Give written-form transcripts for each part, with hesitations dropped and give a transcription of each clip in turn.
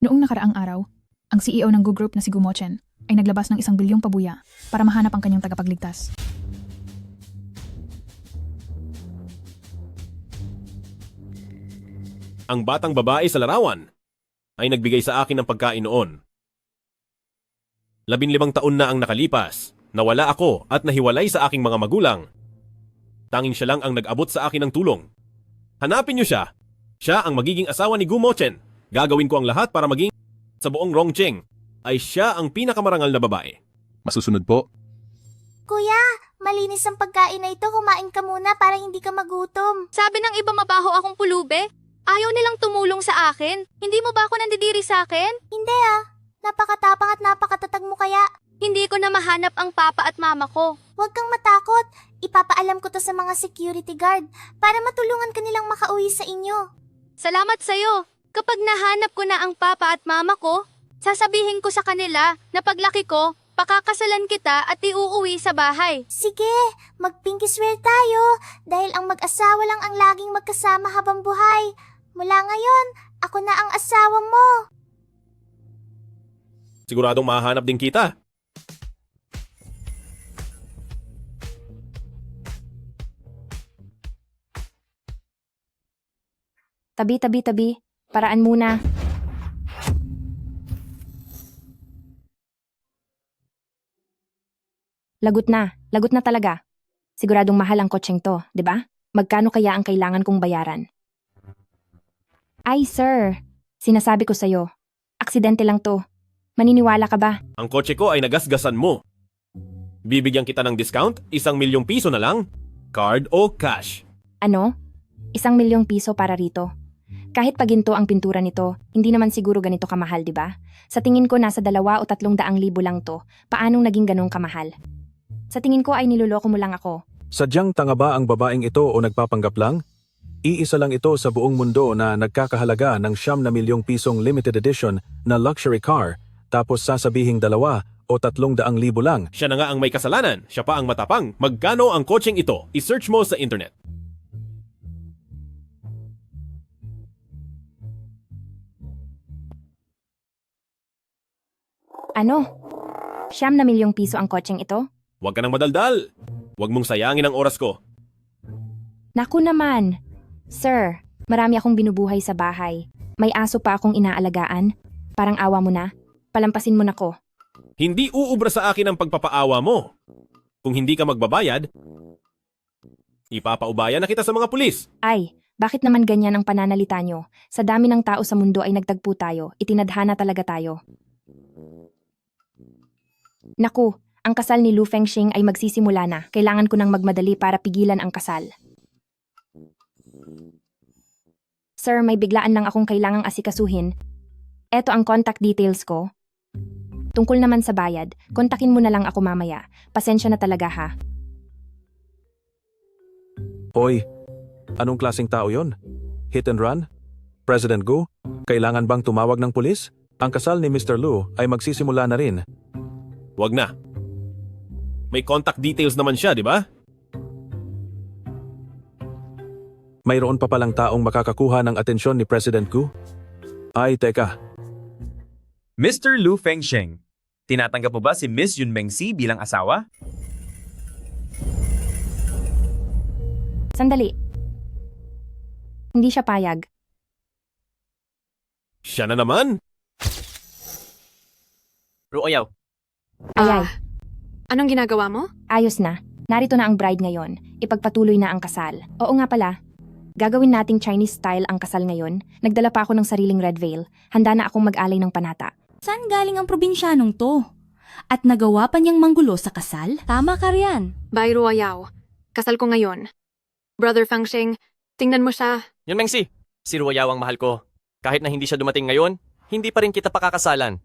Noong nakaraang araw, ang CEO ng Gu Group na si Gumochen ay naglabas ng 1 bilyong pabuya para mahanap ang kanyang tagapagligtas. Ang batang babae sa larawan ay nagbigay sa akin ng pagkain noon. 15 taon na ang nakalipas, nawala ako at nahiwalay sa aking mga magulang. Tanging siya lang ang nag-abot sa akin ng tulong. Hanapin niyo siya. Siya ang magiging asawa ni Gumochen. Gagawin ko ang lahat para maging sa buong Rongcheng ay siya ang pinakamarangal na babae. Masusunod po. Kuya, malinis ang pagkain na ito. Kumain ka muna para hindi ka magutom. Sabi ng iba mabaho akong pulube. Ayaw nilang tumulong sa akin. Hindi mo ba ako nandidiri sa akin? Hindi ah. Napakatapang at napakatatag mo kaya. Hindi ko na mahanap ang papa at mama ko. Huwag kang matakot. Ipapaalam ko to sa mga security guard para matulungan ka nilang makauwi sa inyo. Salamat sa'yo. Kapag nahanap ko na ang papa at mama ko, sasabihin ko sa kanila na paglaki ko, pakakasalan kita at iuuwi sa bahay. Sige, mag-pinky swear tayo dahil ang mag-asawa lang ang laging magkasama habang buhay. Mula ngayon, ako na ang asawa mo. Siguradong mahanap din kita. Tabi. Paraan muna. Lagot na talaga. Siguradong mahal ang kotseng to, di ba? Magkano kaya ang kailangan kong bayaran? Ay, sir. Sinasabi ko sa'yo. Aksidente lang to. Maniniwala ka ba? Ang kotse ko ay nagasgasan mo. Bibigyan kita ng discount, 1 milyong piso na lang. Card o cash? Ano? 1 milyong piso para rito. Kahit paginto ang pintura nito, hindi naman siguro ganito kamahal, di ba? Sa tingin ko nasa 2 o 300,000 lang to. Paanong naging ganong kamahal? Sa tingin ko ay niloloko mo lang ako. Sadyang tanga ba ang babaeng ito o nagpapanggap lang? Iisa lang ito sa buong mundo na nagkakahalaga ng 9 milyong pisong limited edition na luxury car, tapos sasabihing 2 o 300,000 lang. Siya na nga ang may kasalanan, siya pa ang matapang. Magkano ang kotseng ito? I-search mo sa internet. Ano? 9 milyong piso ang kotseng ito? Huwag ka nang madaldal. Huwag mong sayangin ang oras ko. Naku naman! Sir, marami akong binubuhay sa bahay. May aso pa akong inaalagaan. Parang awa mo na. Palampasin mo na ko. Hindi uubra sa akin ang pagpapaawa mo. Kung hindi ka magbabayad, ipapaubayan na kita sa mga pulis. Ay, bakit naman ganyan ang pananalita nyo? Sa dami ng tao sa mundo ay nagtagpo tayo. Itinadhana talaga tayo. Naku, ang kasal ni Lu Fengxing ay magsisimula na. Kailangan ko nang magmadali para pigilan ang kasal. Sir, may biglaan lang akong kailangang asikasuhin. Eto ang contact details ko. Tungkol naman sa bayad, kontakin mo na lang ako mamaya. Pasensya na talaga ha. Hoy, anong klaseng tao yon? Hit and run? President Gu, kailangan bang tumawag ng pulis? Ang kasal ni Mr. Lu ay magsisimula na rin. Huwag na. May contact details naman siya, di ba? Mayroon pa palang taong makakakuha ng atensyon ni President Gu? Ay, teka. Mr. Lu Fengxing, tinatanggap mo ba si Miss Yun Mengsi bilang asawa? Sandali. Hindi siya payag. Siya na naman. Ruoyaw, Ayay, Anong ginagawa mo? ayos na. Narito na ang bride ngayon. Ipagpatuloy na ang kasal. Oo nga pala. Gagawin nating Chinese style ang kasal ngayon. Nagdala pa ako ng sariling red veil. Handa na akong mag-alay ng panata. Saan galing ang probinsyanong to? At nagawa pa niyang manggulo sa kasal? Tama ka riyan. Bay Ruoyaw, kasal ko ngayon. Brother Fangsheng, tingnan mo siya. Yun Mengsi, si Ruoyaw ang mahal ko. Kahit na hindi siya dumating ngayon, hindi pa rin kita pakakasalan.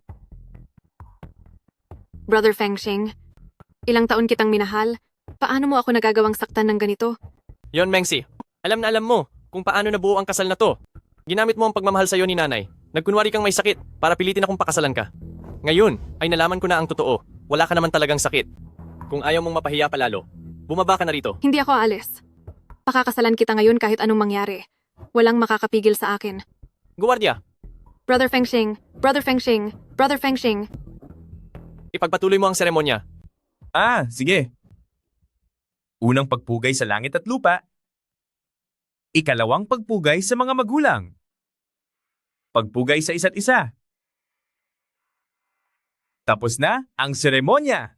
Brother Fangsheng, ilang taon kitang minahal. Paano mo ako nagagawang saktan ng ganito? Yun Mengsi, alam na alam mo kung paano nabuo ang kasal na to. Ginamit mo ang pagmamahal sa'yo ni nanay. Nagkunwari kang may sakit para pilitin akong pakasalan ka. Ngayon ay nalaman ko na ang totoo. Wala ka naman talagang sakit. Kung ayaw mong mapahiya palalo, bumaba ka na rito. Hindi ako aalis. Pakakasalan kita ngayon kahit anong mangyari. Walang makakapigil sa akin. Guwardiya, Brother Fengxing, Brother Fengxing, Brother Fengxing. Ipagpatuloy mo ang seremonya. Sige. Unang pagpugay sa langit at lupa. Ikalawang pagpugay sa mga magulang. Pagpugay sa isa't isa. Tapos na ang seremonya.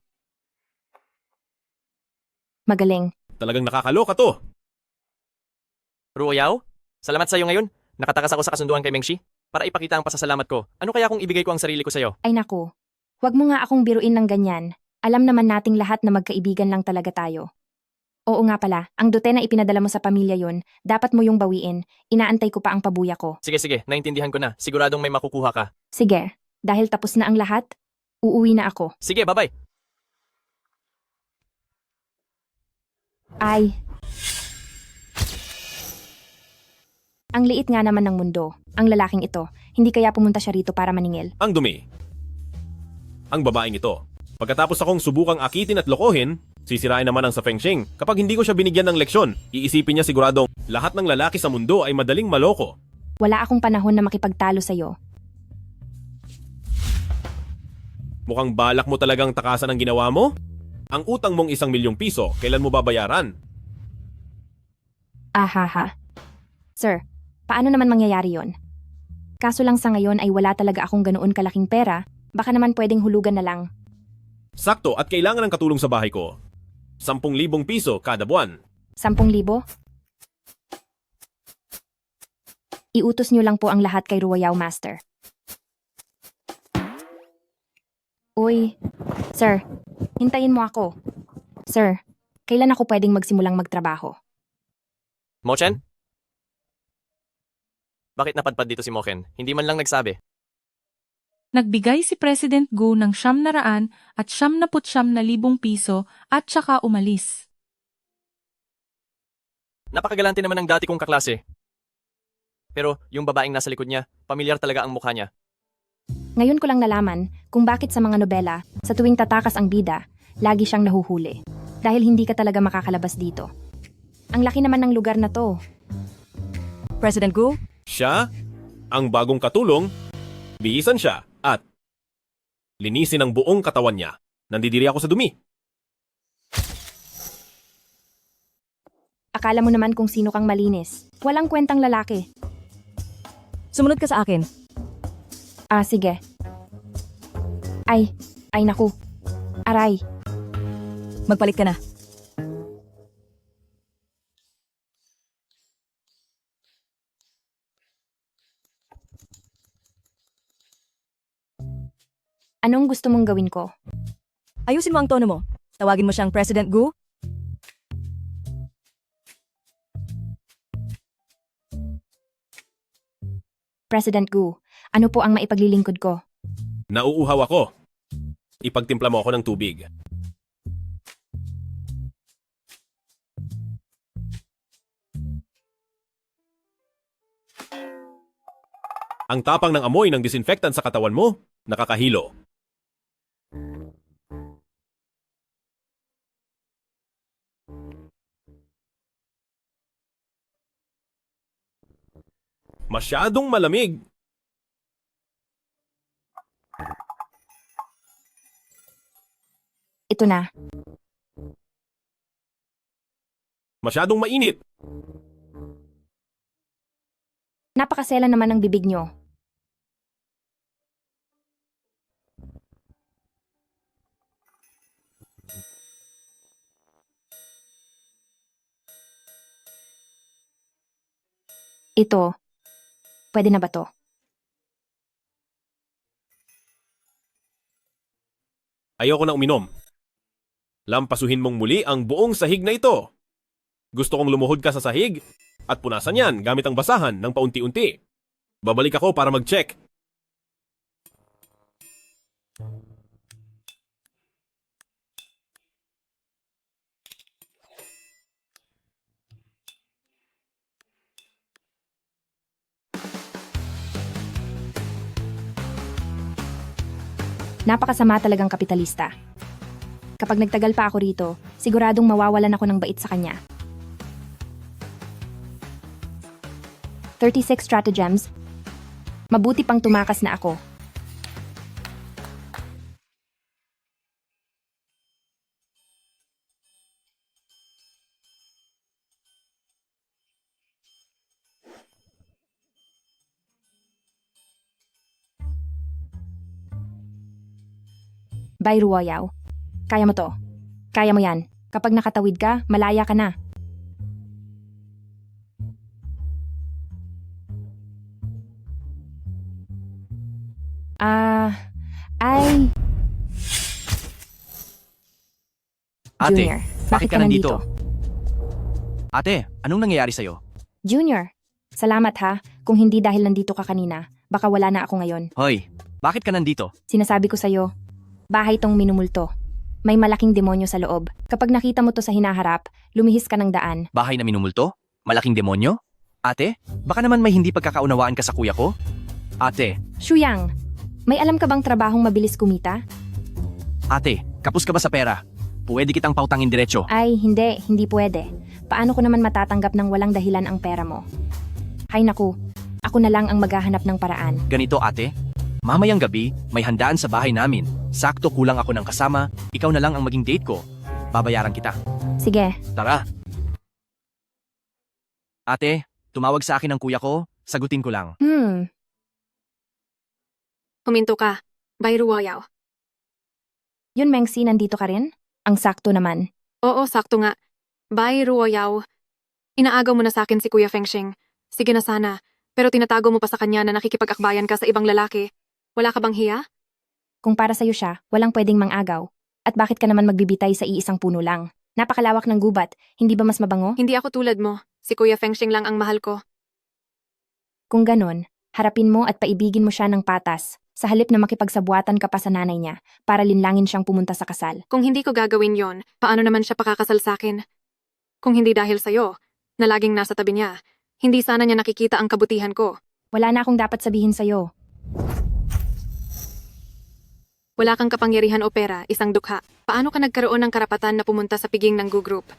Magaling. Talagang nakakaloka to. Ruoyao, salamat sa iyo ngayon. Nakatakas ako sa kasunduan kay Mengshi para ipakita ang pasasalamat ko. Ano kaya kung ibigay ko ang sarili ko sa iyo? Ay naku. Huwag mo nga akong biruin ng ganyan. Alam naman nating lahat na magkaibigan lang talaga tayo. Oo nga pala, ang dote na ipinadala mo sa pamilya yon, dapat mo yung bawiin. Inaantay ko pa ang pabuya ko. Sige, naintindihan ko na. Siguradong may makukuha ka. Sige, dahil tapos na ang lahat, uuwi na ako. Sige, bye-bye. Ay. Ang liit nga naman ng mundo. Ang lalaking ito, hindi kaya pumunta siya rito para maningil. Ang dumi. Ang babaeng ito. Pagkatapos akong subukang akitin at lokohin, sisirain naman ang sa Fengxing. Kapag hindi ko siya binigyan ng leksyon, iisipin niya siguradong lahat ng lalaki sa mundo ay madaling maloko. Wala akong panahon na makipagtalo sa'yo. Mukhang balak mo talagang takasan ang ginawa mo? Ang utang mong 1,000,000 piso, kailan mo babayaran? Ahaha. Sir, paano naman mangyayari yon? Kaso lang sa ngayon ay wala talaga akong ganoon kalaking pera, baka naman pwedeng hulugan na lang. Sakto at kailangan ng katulong sa bahay ko. 10,000 piso kada buwan. 10,000? Iutos niyo lang po ang lahat kay Ruoyao Master. Uy, sir, hintayin mo ako. Sir, kailan ako pwedeng magsimulang magtrabaho? Mochen? Bakit napadpad dito si Mochen? Hindi man lang nagsabi. Nagbigay si President Gu ng 900 at 79,000 piso at saka umalis. Napakagalante naman ng dati kong kaklase. Pero yung babaeng nasa likod niya, pamilyar talaga ang mukha niya. Ngayon ko lang nalaman kung bakit sa mga nobela, sa tuwing tatakas ang bida, lagi siyang nahuhuli. Dahil hindi ka talaga makakalabas dito. Ang laki naman ng lugar na to. President Gu? Siya, ang bagong katulong, bihisan siya at linisin ang buong katawan niya. Nandidiri ako sa dumi. Akala mo naman kung sino kang malinis. Walang kwentang lalaki. Sumunod ka sa akin. Sige. Ay naku. Aray. Magpalit ka na. Anong gusto mong gawin ko? Ayusin mo ang tono mo. Tawagin mo siyang President Gu. President Gu, ano po ang maipaglilingkod ko? Nauuhaw ako. Ipagtimpla mo ako ng tubig. Ang tapang ng amoy ng disinfectant sa katawan mo, nakakahilo. Masyadong malamig. Ito na. Masyadong mainit. Napakasela naman ng bibig nyo. Ito, pwede na ba to? Ayoko na uminom. Lampasuhin mong muli ang buong sahig na ito. Gusto kong lumuhod ka sa sahig at punasan yan gamit ang basahan ng paunti-unti. Babalik ako para mag-check. Napakasama talagang kapitalista. Kapag nagtagal pa ako rito, siguradong mawawalan ako ng bait sa kanya. 36 stratagems. Mabuti pang tumakas na ako. Bye, Ruoyaw. Kaya mo to. Kaya mo yan. Kapag nakatawid ka, malaya ka na. Ay... Ate, Junior, bakit ka nandito? Ate, anong nangyayari sa'yo? Junior, salamat ha. Kung hindi dahil nandito ka kanina, baka wala na ako ngayon. Hoy, bakit ka nandito? Sinasabi ko sa'yo, bahay tong minumulto. May malaking demonyo sa loob. Kapag nakita mo to sa hinaharap, lumihis ka ng daan. Bahay na minumulto? Malaking demonyo? Ate, baka naman may hindi pagkakaunawaan ka sa kuya ko? Ate, Shuyang, may alam ka bang trabahong mabilis kumita? ate, kapos ka ba sa pera? Pwede kitang pautangin diretso. Ay, hindi pwede. Paano ko naman matatanggap ng walang dahilan ang pera mo? Hay naku, ako na lang ang maghahanap ng paraan. Ganito ate, mamayang gabi, may handaan sa bahay namin. Sakto kulang ako ng kasama, ikaw na lang ang maging date ko. Babayaran kita. Sige, Tara. Ate, tumawag sa akin ang kuya ko, sagutin ko lang. Huminto ka. Bye, Ruoyaw. Yun Mengsi, nandito ka rin? Ang sakto naman. Oo, sakto nga. Bye, Ruoyaw. Inaagaw mo na sa akin si Kuya Fengxing. Sige na sana. Pero tinatago mo pa sa kanya na nakikipag-akbayan ka sa ibang lalaki. Wala ka bang hiya? Kung para sa'yo siya, walang pwedeng mang-agaw. At bakit ka naman magbibitay sa iisang puno lang? Napakalawak ng gubat, hindi ba mas mabango? Hindi ako tulad mo. Si Kuya Fengxing lang ang mahal ko. Kung ganon, harapin mo at paibigin mo siya ng patas. Sa halip na makipagsabuatan ka pa sa nanay niya para linlangin siyang pumunta sa kasal. Kung hindi ko gagawin yon, paano naman siya pakakasal sa akin? Kung hindi dahil sa'yo, na laging nasa tabi niya, hindi sana niya nakikita ang kabutihan ko. Wala na akong dapat sabihin sa'yo. Wala kang kapangyarihan o pera, isang dukha. Paano ka nagkaroon ng karapatan na pumunta sa piging ng Gu Group?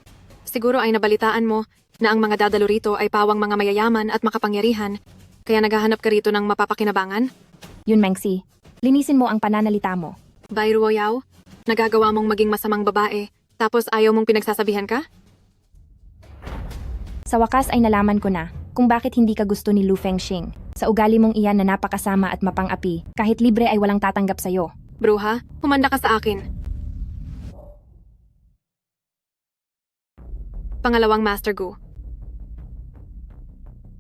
Siguro ay nabalitaan mo na ang mga dadalo rito ay pawang mga mayayaman at makapangyarihan, kaya naghahanap ka rito ng mapapakinabangan? Yun Mengsi, linisin mo ang pananalita mo. Bye, Ruoyaw. Nagagawa mong maging masamang babae, tapos ayaw mong pinagsasabihan ka? Sa wakas ay nalaman ko na kung bakit hindi ka gusto ni Lu Fengxing. Sa ugali mong iyan na napakasama at mapang-api, kahit libre ay walang tatanggap sa'yo. Bruha, humanda ka sa akin. Pangalawang Master Gu.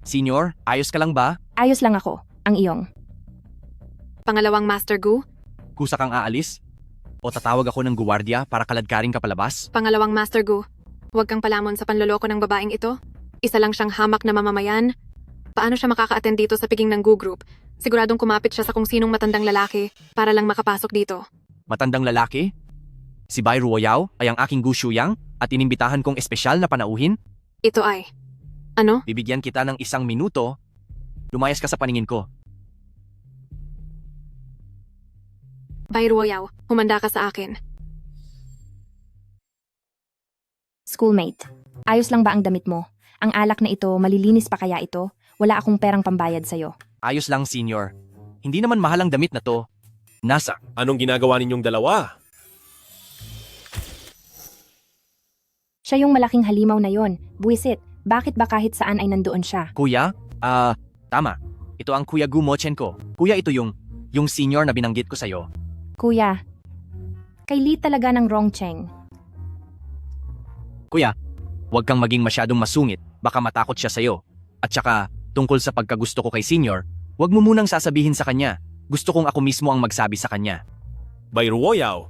Senior, ayos ka lang ba? Ayos lang ako, ang iyong. Pangalawang Master Gu. Kusa kang aalis? O tatawag ako ng guwardiya para kaladkarin ka palabas? Pangalawang Master Gu. Huwag kang palamon sa panloloko ng babaeng ito. Isa lang siyang hamak na mamamayan. Paano siya makaka-attend dito sa piging ng Gu Group? Siguradong kumapit siya sa kung sinong matandang lalaki para lang makapasok dito. Matandang lalaki? Si Bai Ruoyaw ay ang aking Gu Shuyang at inimbitahan kong espesyal na panauhin? Ito ay... Ano? Bibigyan kita ng 1 minuto. Lumayas ka sa paningin ko. Bye, Ruoyaw. Humanda ka sa akin. Schoolmate, ayos lang ba ang damit mo? Ang alak na ito, malilinis pa kaya ito? Wala akong perang pambayad sa'yo. Ayos lang, senior. Hindi naman mahal ang damit na to. Nasa. Anong ginagawa ninyong dalawa? Siya yung malaking halimaw na yon. Buwisit, bakit ba kahit saan ay nandoon siya? Kuya? Tama. Ito ang Kuya Gu Mochen ko. Kuya, ito yung senior na binanggit ko sa'yo. Kuya, kay Lee talaga ng wrong Cheng. Kuya, huwag kang maging masyadong masungit. Baka matakot siya sa'yo. At saka, tungkol sa pagkagusto ko kay senior, huwag mo munang sasabihin sa kanya. Gusto kong ako mismo ang magsabi sa kanya. Bai Ruoyaw,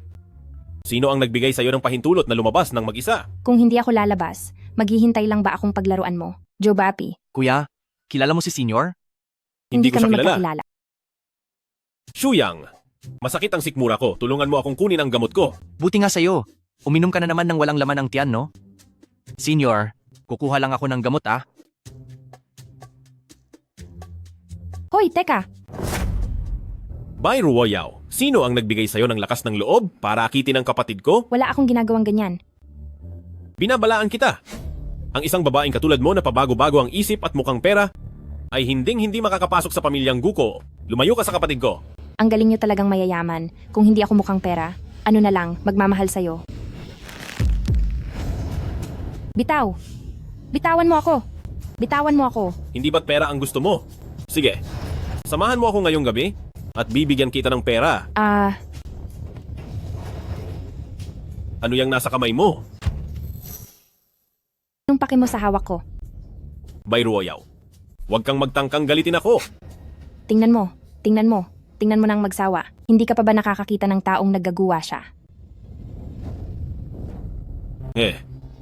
sino ang nagbigay sa'yo ng pahintulot na lumabas ng mag-isa? Kung hindi ako lalabas, maghihintay lang ba akong paglaruan mo? Joe Bapi, Kuya, kilala mo si senior? Hindi ko siya kami kilala. magkakilala. Shuyang, masakit ang sikmura ko. Tulungan mo akong kunin ang gamot ko. Buti nga sa'yo. Uminom ka na naman ng walang laman ng tiyan, no? Senior, kukuha lang ako ng gamot, ah. Hoy, teka! Bai Ruoyaw, sino ang nagbigay sa'yo ng lakas ng loob para akitin ang kapatid ko? Wala akong ginagawang ganyan. Binabalaan kita. Ang isang babaeng katulad mo na pabago-bago ang isip at mukhang pera, ay hinding-hindi makakapasok sa pamilyang Guko. Lumayo ka sa kapatid ko. Ang galing nyo talagang mayayaman. Kung hindi ako mukhang pera, ano na lang, magmamahal sa'yo. Bitaw! Bitawan mo ako! Bitawan mo ako! Hindi ba't pera ang gusto mo? Sige, samahan mo ako ngayong gabi at bibigyan kita ng pera. Ano yang nasa kamay mo? Anong paki mo sa hawak ko? Bay Ruoyaw, huwag kang magtangkang galitin ako. Tingnan mo, tingnan mo, tingnan mo nang magsawa. Hindi ka pa ba nakakakita ng taong naggagawa siya?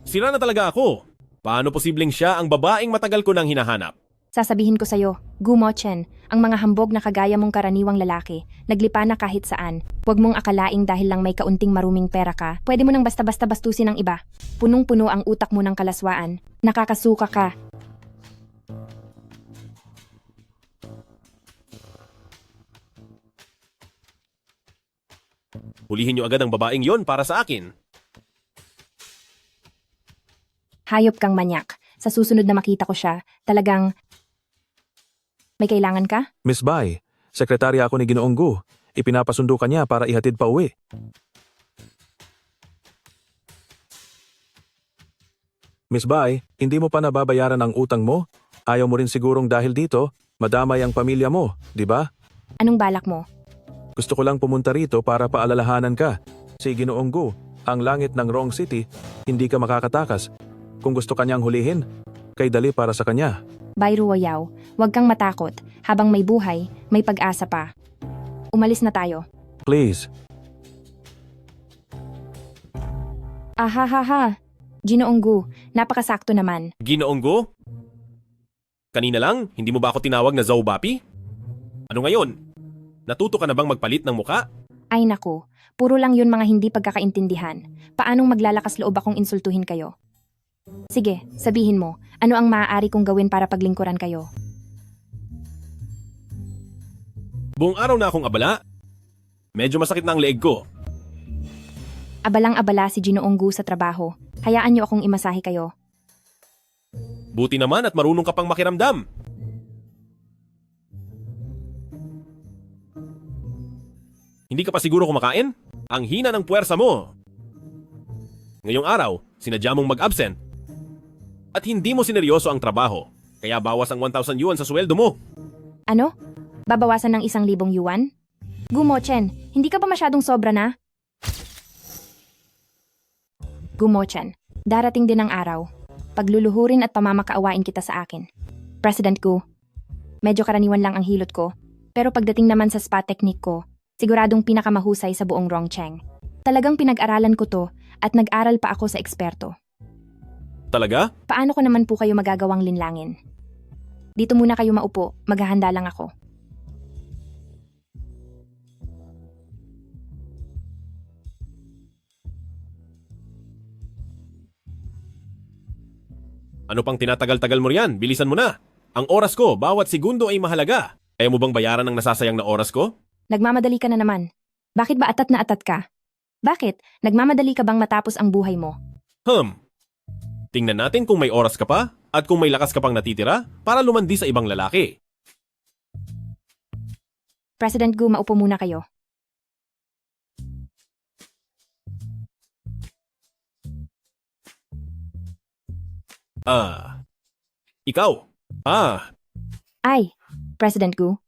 Sira na talaga ako. Paano posibleng siya ang babaeng matagal ko nang hinahanap? Sasabihin ko sa'yo, Gumochen, ang mga hambog na kagaya mong karaniwang lalaki, naglipa na kahit saan. Huwag mong akalaing dahil lang may kaunting maruming pera ka, pwede mo nang basta-basta bastusin ang iba. Punong-puno ang utak mo ng kalaswaan. Nakakasuka ka. Hulihin niyo agad ang babaeng yon para sa akin. Hayop kang manyak. Sa susunod na makita ko siya, talagang... May kailangan ka? Miss Bai, sekretarya ako ni Ginoong Gu. Ipinapasundo ka niya para ihatid pa uwi. Miss Bai, hindi mo pa nababayaran ang utang mo? Ayaw mo rin sigurong dahil dito, madamay ang pamilya mo, di ba? Anong balak mo? Gusto ko lang pumunta rito para paalalahanan ka. Si Ginoong Gu, ang langit ng Wrong City, hindi ka makakatakas. Kung gusto kanyang hulihin, kay dali para sa kanya. Bay Ruoyaw, huwag kang matakot. Habang may buhay, may pag-asa pa. Umalis na tayo. Please. Ahahaha. Ginoong Gu, napakasakto naman. Ginoong Go? Kanina lang, hindi mo ba ako tinawag na Zaubapi? Ano ngayon? Natuto ka na bang magpalit ng muka? Ay naku, puro lang yun mga hindi pagkakaintindihan. Paanong maglalakas loob akong insultuhin kayo? Sige, sabihin mo, ano ang maaari kong gawin para paglingkuran kayo? Buong araw na akong abala. Medyo masakit na ang leeg ko. Abalang-abala si Ginoong Gu sa trabaho. Hayaan niyo akong imasahe kayo. Buti naman at marunong ka pang makiramdam. Hindi ka pa siguro kumakain? Ang hina ng puwersa mo. Ngayong araw, sinadya mong mag-absent. At hindi mo sineryoso ang trabaho. Kaya bawas ang 1,000 yuan sa sweldo mo. Ano? Babawasan ng 1,000 yuan? Gumochen, hindi ka ba masyadong sobra na? Gumochen, darating din ang araw. Pagluluhurin at pamamakaawain kita sa akin. President Gu, medyo karaniwan lang ang hilot ko. Pero pagdating naman sa spa technique ko, siguradong pinakamahusay sa buong Rongcheng. Talagang pinag-aralan ko to at nag-aral pa ako sa eksperto. Talaga? Paano ko naman po kayo magagawang linlangin? Dito muna kayo maupo, maghahanda lang ako. Ano pang tinatagal-tagal mo riyan? Bilisan mo na. Ang oras ko, bawat segundo ay mahalaga. Kaya mo bang bayaran ang nasasayang na oras ko? Nagmamadali ka na naman. Bakit ba atat na atat ka? Bakit? Nagmamadali ka bang matapos ang buhay mo? Tingnan natin kung may oras ka pa at kung may lakas ka pang natitira para lumandi sa ibang lalaki. President Gu, maupo muna kayo. Ikaw? Ay, President Gu.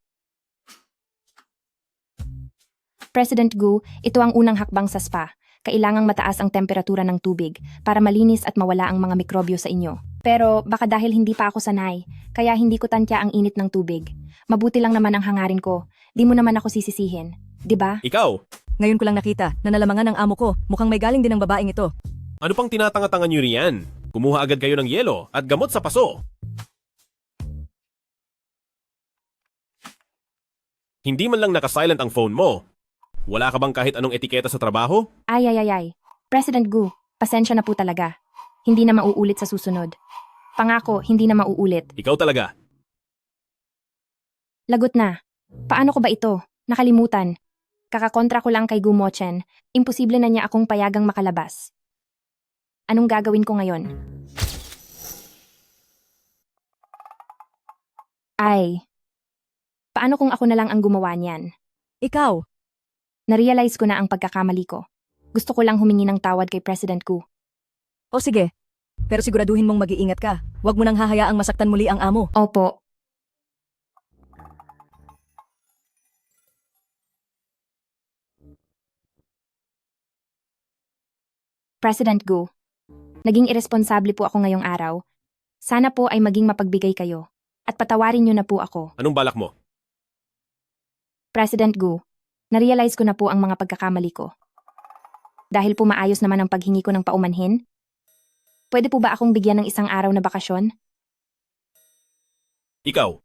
President Gu, ito ang unang hakbang sa spa. Kailangang mataas ang temperatura ng tubig para malinis at mawala ang mga mikrobyo sa inyo. Pero baka dahil hindi pa ako sanay, kaya hindi ko tantya ang init ng tubig. Mabuti lang naman ang hangarin ko. Di mo naman ako sisisihin. Di ba? Ikaw? Ngayon ko lang nakita na nalamangan ng amo ko. Mukhang may galing din ang babaeng ito. Ano pang tinatanga-tanga niyo riyan? Kumuha agad kayo ng yelo at gamot sa paso. Hindi man lang naka-silent ang phone mo. Wala ka bang kahit anong etiketa sa trabaho? Ay. President Gu, pasensya na po talaga. Hindi na mauulit sa susunod. Pangako, hindi na mauulit. Ikaw talaga. Lagot na. Paano ko ba ito? Nakalimutan. Kakakontra ko lang kay Gumochen. Imposible na niya akong payagang makalabas. Anong gagawin ko ngayon? Ay, paano kung ako na lang ang gumawa niyan? Ikaw, Narealize ko na ang pagkakamali ko. Gusto ko lang humingi ng tawad kay President Gu. o sige. Pero siguraduhin mong mag-iingat ka. Huwag mo nang hahayaang masaktan muli ang amo. Opo. President Gu, naging iresponsable po ako ngayong araw. Sana po ay maging mapagbigay kayo. At patawarin niyo na po ako. Anong balak mo? President Gu, narealize ko na po ang mga pagkakamali ko. Dahil po maayos naman ang paghingi ko ng paumanhin, pwede po ba akong bigyan ng isang araw na bakasyon? Ikaw,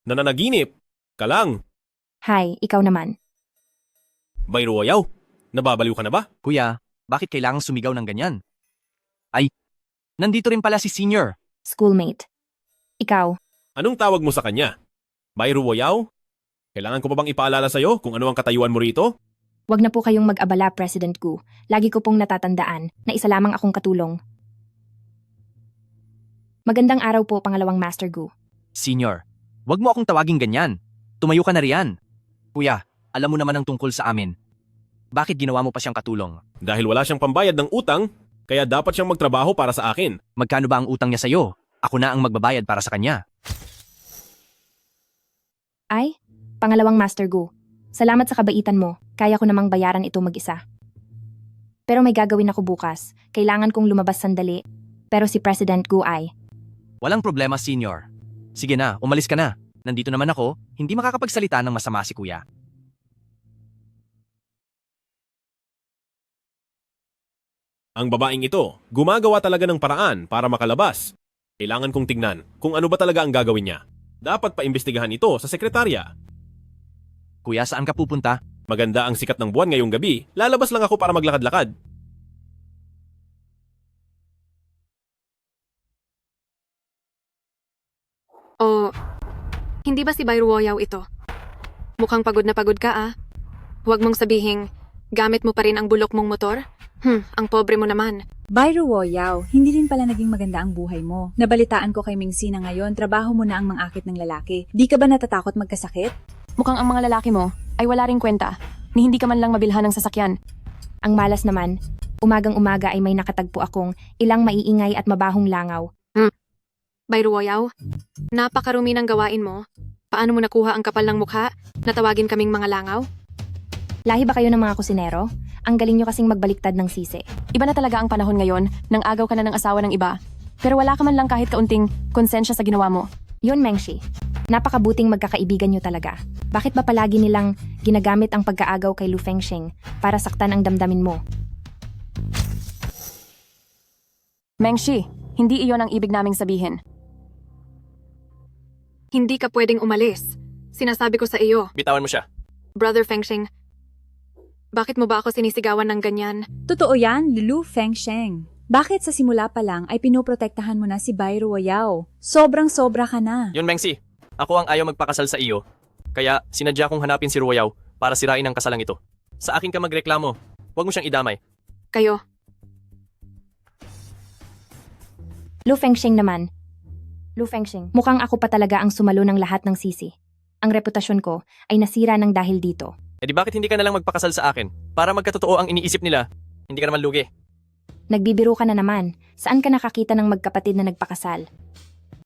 nananaginip ka lang. Hi, ikaw naman. Bayro Wayaw, nababaliw ka na ba? Kuya, bakit kailangang sumigaw ng ganyan? Ay, nandito rin pala si Senior. Schoolmate. Ikaw, Anong tawag mo sa kanya? Bayro Wayaw? Kailangan ko pa bang ipaalala sa'yo kung ano ang katayuan mo rito? wag na po kayong mag-abala, President Gu. Lagi ko pong natatandaan na isa lamang akong katulong. Magandang araw po, pangalawang Master Gu. Senior, wag mo akong tawaging ganyan. Tumayo ka na riyan. Kuya, alam mo naman ang tungkol sa amin. Bakit ginawa mo pa siyang katulong? Dahil wala siyang pambayad ng utang, kaya dapat siyang magtrabaho para sa akin. Magkano ba ang utang niya sa'yo? Ako na ang magbabayad para sa kanya. Ay, pangalawang Master Gu. Salamat sa kabaitan mo. Kaya ko namang bayaran ito mag-isa. Pero may gagawin ako bukas. Kailangan kong lumabas sandali. Pero si President Gu ay... Walang problema, Senior. Sige na, umalis ka na. Nandito naman ako, hindi makakapagsalita ng masama si Kuya. Ang babaeng ito, gumagawa talaga ng paraan para makalabas. Kailangan kong tignan kung ano ba talaga ang gagawin niya. Dapat paimbestigahan ito sa sekretarya. Kuya, saan ka pupunta? Maganda ang sikat ng buwan ngayong gabi. Lalabas lang ako para maglakad-lakad. O, hindi ba si Bayro Woyaw ito? Mukhang pagod na pagod ka ah. Huwag mong sabihing, gamit mo pa rin ang bulok mong motor? Ang pobre mo naman. Bayro Woyaw, hindi rin pala naging maganda ang buhay mo. Nabalitaan ko kay Mingsi na ngayon, trabaho mo na ang mangakit ng lalaki. Di ka ba natatakot magkasakit? Mukhang ang mga lalaki mo ay wala ring kwenta, ni hindi ka man lang mabilhan ng sasakyan. Ang malas naman, umagang-umaga ay may nakatagpo akong ilang maiingay at mabahong langaw. Bayro Woyaw, napakarumi ng gawain mo. Paano mo nakuha ang kapal ng mukha na tawagin kaming mga langaw? Lahi ba kayo ng mga kusinero? Ang galing nyo kasing magbaliktad ng sisi. Iba na talaga ang panahon ngayon nang agaw ka na ng asawa ng iba. Pero wala ka man lang kahit kaunting konsensya sa ginawa mo. Yun, Mengshi. Napakabuting magkakaibigan nyo talaga. Bakit ba palagi nilang ginagamit ang pagkaagaw kay Lu Fengsheng para saktan ang damdamin mo? Mengshi, hindi iyon ang ibig naming sabihin. Hindi ka pwedeng umalis. Sinasabi ko sa iyo, Bitawan mo siya. Brother Fengsheng, bakit mo ba ako sinisigawan ng ganyan? Totoo yan, Lu Fengsheng. Bakit sa simula pa lang ay pinoprotektahan mo na si Bayro Woyaw? Sobrang-sobra ka na. Yun, Mengsi. Ako ang ayaw magpakasal sa iyo. Kaya sinadya kong hanapin si Ruwayaw para sirain ang kasalang ito. Sa akin ka magreklamo. Huwag mo siyang idamay. Kayo, Lu Fengsheng naman. Lu Fengsheng, mukhang ako pa talaga ang sumalo ng lahat ng sisi. Ang reputasyon ko ay nasira ng dahil dito. E di bakit hindi ka na lang magpakasal sa akin? Para magkatotoo ang iniisip nila. Hindi ka naman lugi. Nagbibiro ka na naman. Saan ka nakakita ng magkapatid na nagpakasal?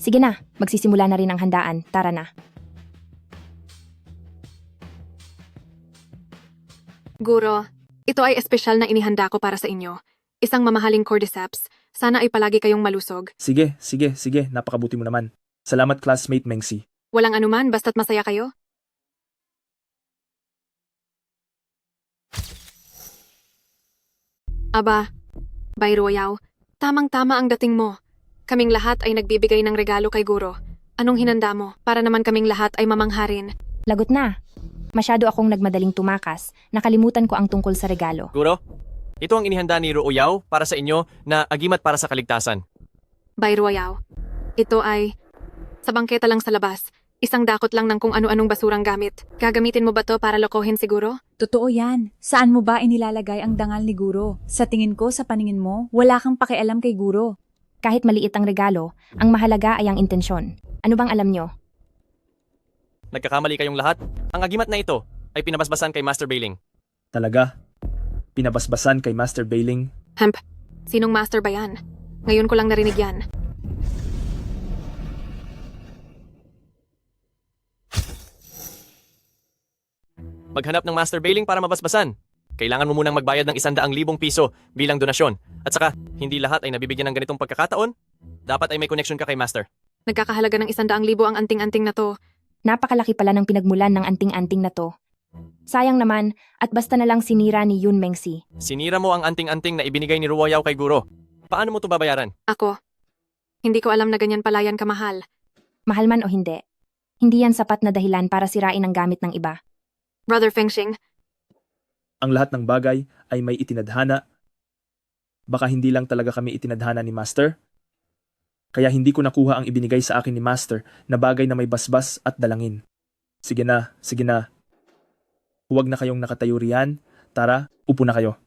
Sige na, magsisimula na rin ang handaan. Tara na. Guro, ito ay espesyal na inihanda ko para sa inyo. Isang mamahaling cordyceps. Sana ay palagi kayong malusog. Sige. Napakabuti mo naman. Salamat, classmate Mengsi. Walang anuman, basta't masaya kayo. Aba, Bayro Woyaw, tamang-tama ang dating mo. Kaming lahat ay nagbibigay ng regalo kay Guro. Anong hinanda mo? Para naman kaming lahat ay mamangharin. Lagot na. Masyado akong nagmadaling tumakas. Nakalimutan ko ang tungkol sa regalo. Guro, ito ang inihanda ni Ruwayaw para sa inyo na agimat para sa kaligtasan. Bayro Woyaw, ito ay sa bangketa lang sa labas. Isang dakot lang ng kung ano-anong basurang gamit. Gagamitin mo ba to para lokohin siguro? Totoo yan. Saan mo ba inilalagay ang dangal ni Guro? Sa tingin ko, sa paningin mo, wala kang pakialam kay Guro. Kahit maliit ang regalo, ang mahalaga ay ang intensyon. Ano bang alam nyo? Nagkakamali kayong lahat. Ang agimat na ito ay pinabasbasan kay Master Bailing. Talaga? Pinabasbasan kay Master Bailing? Hemp, sinong master ba yan? Ngayon ko lang narinig yan. Maghanap ng Master Bailing para mabasbasan. Kailangan mo munang magbayad ng 100,000 piso bilang donasyon. At saka, hindi lahat ay nabibigyan ng ganitong pagkakataon. Dapat ay may connection ka kay Master. Nagkakahalaga ng 100,000 ang anting-anting na to. Napakalaki pala ng pinagmulan ng anting-anting na to. Sayang naman, at basta na lang sinira ni Yun Mengsi. Sinira mo ang anting-anting na ibinigay ni Ruoyao kay Guro. Paano mo ito babayaran? Ako. Hindi ko alam na ganyan pala yan kamahal. Mahal man o hindi. Hindi yan sapat na dahilan para sirain ang gamit ng iba. Brother Fengxing, Ang lahat ng bagay ay may itinadhana. Baka hindi lang talaga kami itinadhana ni Master? Kaya hindi ko nakuha ang ibinigay sa akin ni Master na bagay na may basbas at dalangin. Sige na, sige na. Huwag na kayong nakatayo riyan. Tara, upo na kayo.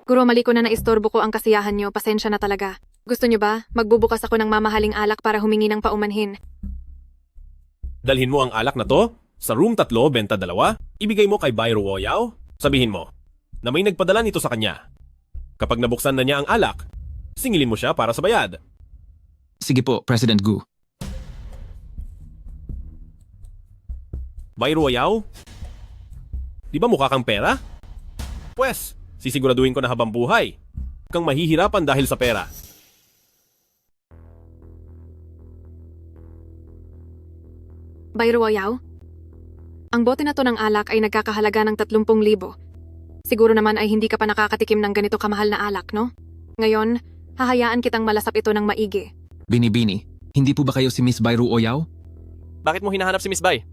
Guro, mali ko na naistorbo ko ang kasiyahan nyo. Pasensya na talaga. Gusto nyo ba? Magbubukas ako ng mamahaling alak para humingi ng paumanhin. Dalhin mo ang alak na to sa room 3, benta 2. Ibigay mo kay Bai Ruoyao. Sabihin mo na may nagpadala nito sa kanya. Kapag nabuksan na niya ang alak, singilin mo siya para sa bayad. Sige po, President Gu. Bai Ruoyao? Di ba mukha kang pera? Pwes, sisiguraduhin ko na habang buhay kang mahihirapan dahil sa pera. Bayro Ayaw? Ang bote na to ng alak ay nagkakahalaga ng 30,000. Siguro naman ay hindi ka pa nakakatikim ng ganito kamahal na alak, no? Ngayon, hahayaan kitang malasap ito ng maigi. Binibini, hindi po ba kayo si Miss Bayru Oyaw? Bakit mo hinahanap si Miss Bai?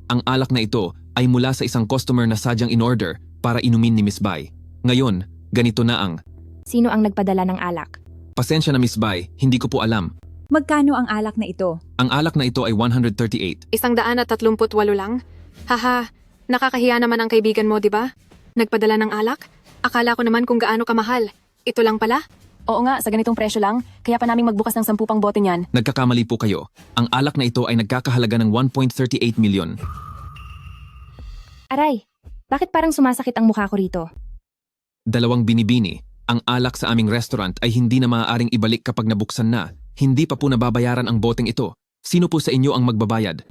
Ang alak na ito ay mula sa isang customer na sadyang in-order para inumin ni Miss Bai. Ngayon, ganito na ang... Sino ang nagpadala ng alak? Pasensya na Miss Bai, hindi ko po alam. Magkano ang alak na ito? Ang alak na ito ay 138. 138 lang? Haha, nakakahiya naman ang kaibigan mo, di ba? Nagpadala ng alak? Akala ko naman kung gaano kamahal. Ito lang pala? Oo nga, sa ganitong presyo lang, kaya pa naming magbukas ng 10 pang bote niyan. Nagkakamali po kayo. Ang alak na ito ay nagkakahalaga ng 1.38 million. Aray, bakit parang sumasakit ang mukha ko rito? 2 binibini. Ang alak sa aming restaurant ay hindi na maaaring ibalik kapag nabuksan na. Hindi pa po nababayaran ang boteng ito. Sino po sa inyo ang magbabayad?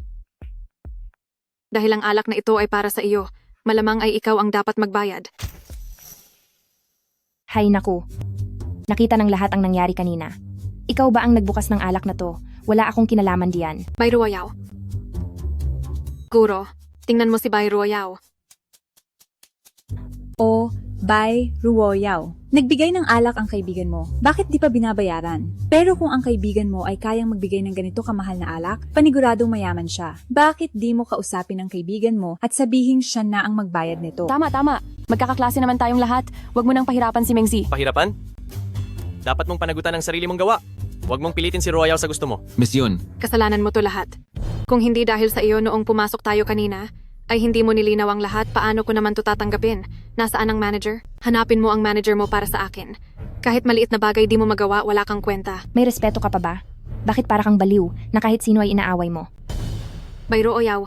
Dahil ang alak na ito ay para sa iyo, malamang ay ikaw ang dapat magbayad. Hay naku. Nakita ng lahat ang nangyari kanina. Ikaw ba ang nagbukas ng alak na to? Wala akong kinalaman diyan. Bayro Ayaw. Guro, tingnan mo si Bayro Ayaw. O Bai Ruoyao. Nagbigay ng alak ang kaibigan mo. Bakit di pa binabayaran? Pero kung ang kaibigan mo ay kayang magbigay ng ganito kamahal na alak, paniguradong mayaman siya. Bakit di mo kausapin ang kaibigan mo at sabihin siya na ang magbayad nito? Tama. Magkakaklase naman tayong lahat. Huwag mo nang pahirapan si Mengzi. Pahirapan? Dapat mong panagutan ang sarili mong gawa. Huwag mong pilitin si Royao sa gusto mo. Miss Yun, Kasalanan mo to lahat. Kung hindi dahil sa iyo noong pumasok tayo kanina, ay hindi mo nilinaw ang lahat, paano ko naman to tatanggapin? Nasaan ang manager? Hanapin mo ang manager mo para sa akin. Kahit maliit na bagay di mo magawa, wala kang kwenta. May respeto ka pa ba? Bakit para kang baliw na kahit sino ay inaaway mo? Bayro Oyaw,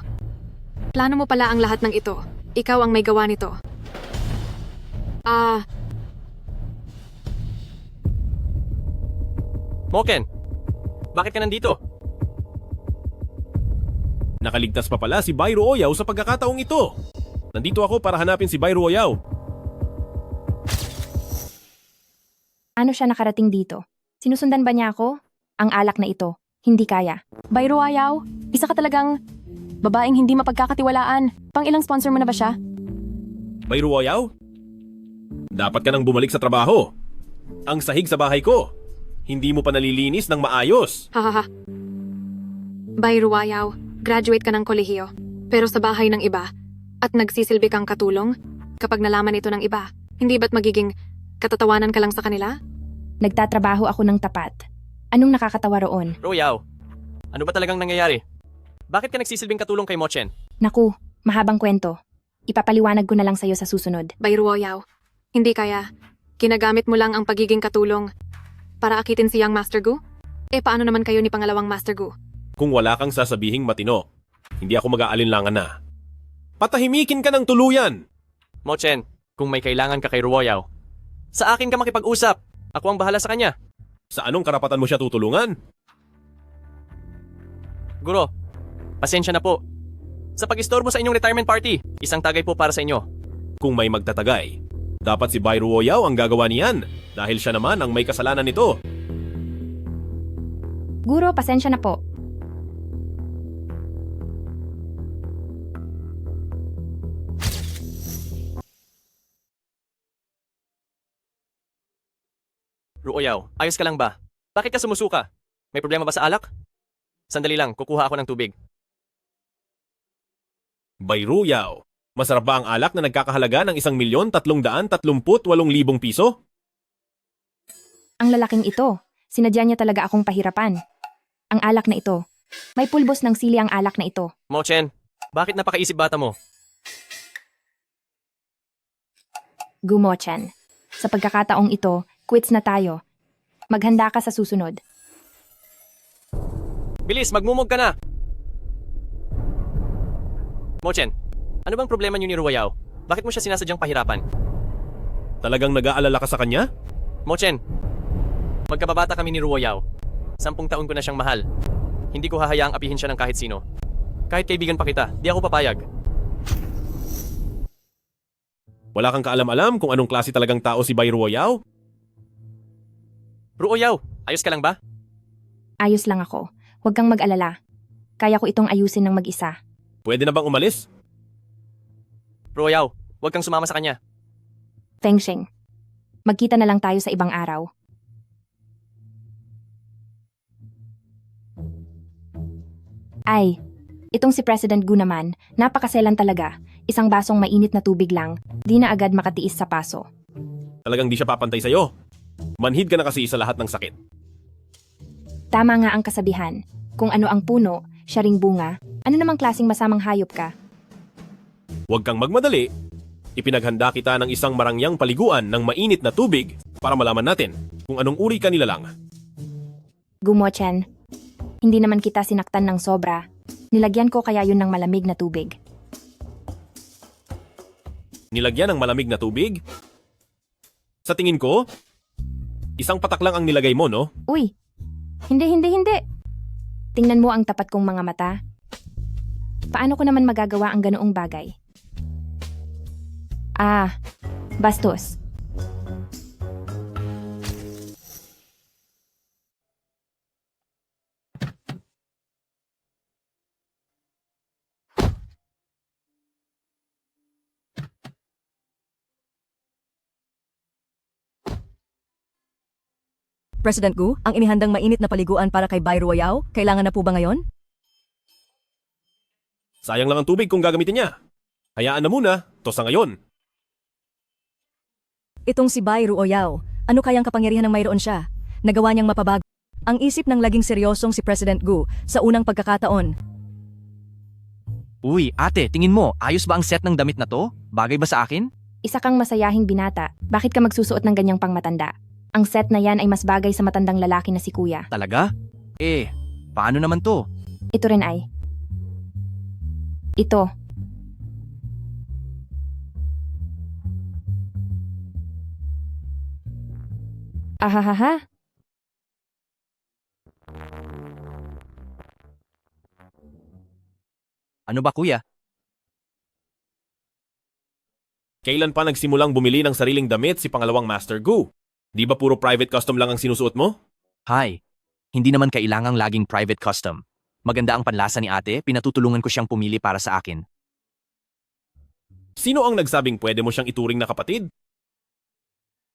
plano mo pala ang lahat ng ito. Ikaw ang may gawa nito. Moken, bakit ka nandito? Nakaligtas pa pala si Bai Ruoyao sa pagkakataong ito. Nandito ako para hanapin si Bai Ruoyao. Ano siya nakarating dito? Sinusundan ba niya ako? Ang alak na ito. Hindi kaya. Bayro Ayaw, isa ka talagang babaeng hindi mapagkakatiwalaan. Pang ilang sponsor mo na ba siya? Bai Ruoyao? Dapat ka nang bumalik sa trabaho. Ang sahig sa bahay ko. Hindi mo pa nalilinis ng maayos. Hahaha. Bayro Oyaw, graduate ka ng kolehiyo, pero sa bahay ng iba, at nagsisilbi kang katulong, kapag nalaman ito ng iba, hindi ba't magiging katatawanan ka lang sa kanila? Nagtatrabaho ako ng tapat. Anong nakakatawa roon? Royao, ano ba talagang nangyayari? Bakit ka nagsisilbing katulong kay Mochen? Naku, mahabang kwento. Ipapaliwanag ko na lang sa'yo sa susunod. Bayro Oyaw, hindi kaya. Ginagamit mo lang ang pagiging katulong para akitin si Young Master Gu? Paano naman kayo ni pangalawang Master Gu? Kung wala kang sasabihing matino, Hindi ako mag-aalinlangan na. Patahimikin ka ng tuluyan! Mochen, kung may kailangan ka kay Ruoyaw, sa akin ka makipag-usap. Ako ang bahala sa kanya. Sa anong karapatan mo siya tutulungan? Guro, pasensya na po. Sa pag-istorbo sa inyong retirement party, isang tagay po para sa inyo. Kung may magtatagay, dapat si Bai Ruoyaw ang gagawa niyan dahil siya naman ang may kasalanan nito. Guro, pasensya na po. Ruoyaw, ayos ka lang ba? Bakit ka sumusuka? May problema ba sa alak? Sandali lang, kukuha ako ng tubig. Bai Ruoyaw, masarap ba ang alak na nagkakahalaga ng 1,338,000 piso? Ang lalaking ito, sinadya niya talaga akong pahirapan. Ang alak na ito. May pulbos ng sili ang alak na ito. Mochen, bakit napakaisip bata mo? Gumochan. Sa pagkakataong ito, quits na tayo. Maghanda ka sa susunod. Bilis, magmumog ka na! Mochen, ano bang problema niyo ni Ruoyaw? Bakit mo siya sinasadyang pahirapan? Talagang nag-aalala ka sa kanya? Mochen, magkababata kami ni Ruoyaw. 10 taon ko na siyang mahal. Hindi ko hahayaang apihin siya ng kahit sino. Kahit kaibigan pa kita, di ako papayag. Wala kang kaalam-alam kung anong klase talagang tao si Bai Ruoyaw? Ruoyaw, ayos ka lang ba? Ayos lang ako. Huwag kang mag-alala. Kaya ko itong ayusin ng mag-isa. Pwede na bang umalis? Ruoyaw, huwag kang sumama sa kanya. Fengsheng. Magkita na lang tayo sa ibang araw. Ay, itong si President Gu naman, napakaselan talaga. Isang basong mainit na tubig lang, di na agad makatiis sa paso. Talagang di siya papantay sa'yo. Manhid ka na kasi sa lahat ng sakit. Tama nga ang kasabihan. Kung ano ang puno, siya ring bunga. Ano namang klaseng masamang hayop ka? Huwag kang magmadali. Ipinaghanda kita ng isang marangyang paliguan ng mainit na tubig para malaman natin kung anong uri ka nilalang. Gumochan, hindi naman kita sinaktan ng sobra. Nilagyan ko kaya yun ng malamig na tubig. Nilagyan ng malamig na tubig? Sa tingin ko, isang patak lang ang nilagay mo, no? Uy, hindi. Tingnan mo ang tapat kong mga mata. Paano ko naman magagawa ang ganoong bagay? Bastos. President Gu, ang inihandang mainit na paliguan para kay Bai Ruoyaw, kailangan na po ba ngayon? Sayang lang ang tubig kung gagamitin niya. Hayaan na muna, to sa ngayon. Itong si Bai Ruoyaw, ano kayang kapangyarihan ng mayroon siya? Nagawa niyang mapabago ang isip ng laging seryosong si President Gu sa unang pagkakataon. Uy, ate, tingin mo, ayos ba ang set ng damit na to? Bagay ba sa akin? Isa kang masayahing binata. Bakit ka magsusuot ng ganyang pangmatanda? Ang set na yan ay mas bagay sa matandang lalaki na si Kuya. Talaga? Paano naman to? Ito rin ay. Ito. Ahahaha. Ano ba kuya? Kailan pa nagsimulang bumili ng sariling damit si pangalawang Master Gu? Di ba puro private custom lang ang sinusuot mo? Hi, hindi naman kailangang laging private custom. Maganda ang panlasa ni ate, pinatutulungan ko siyang pumili para sa akin. Sino ang nagsabing pwede mo siyang ituring na kapatid?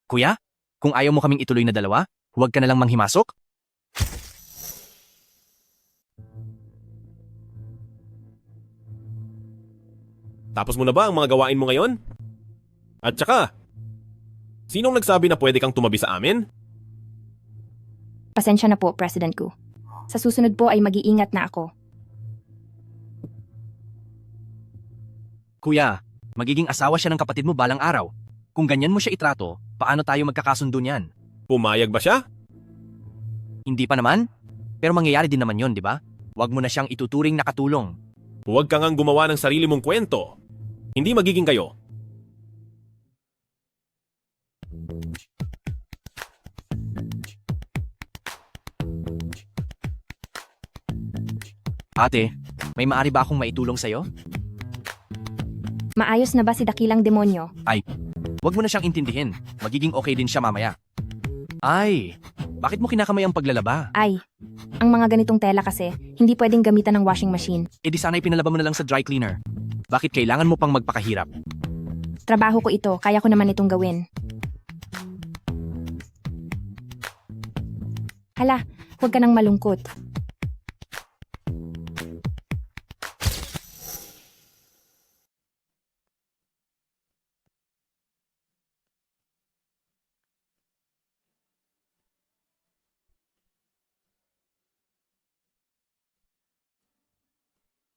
Kuya, kung ayaw mo kaming ituloy na dalawa, huwag ka na lang manghimasok. Tapos mo na ba ang mga gawain mo ngayon? At saka, sinong nagsabi na pwede kang tumabi sa amin? Pasensya na po, President Gu. Sa susunod po ay mag-iingat na ako. Kuya, magiging asawa siya ng kapatid mo balang araw. Kung ganyan mo siya itrato, paano tayo magkakasundo niyan? Pumayag ba siya? Hindi pa naman. Pero mangyayari din naman yon, di ba? Huwag mo na siyang ituturing na katulong. Huwag ka ngang gumawa ng sarili mong kwento. Hindi magiging kayo. Ate, may maari ba akong maitulong sa'yo? Maayos na ba si dakilang demonyo? Ay, wag mo na siyang intindihin. Magiging okay din siya mamaya. Ay, bakit mo kinakamay ang paglalaba? Ay, ang mga ganitong tela kasi, hindi pwedeng gamitan ng washing machine. E di sana'y pinalaba mo na lang sa dry cleaner. Bakit kailangan mo pang magpakahirap? Trabaho ko ito, kaya ko naman itong gawin. Hala, huwag ka nang malungkot.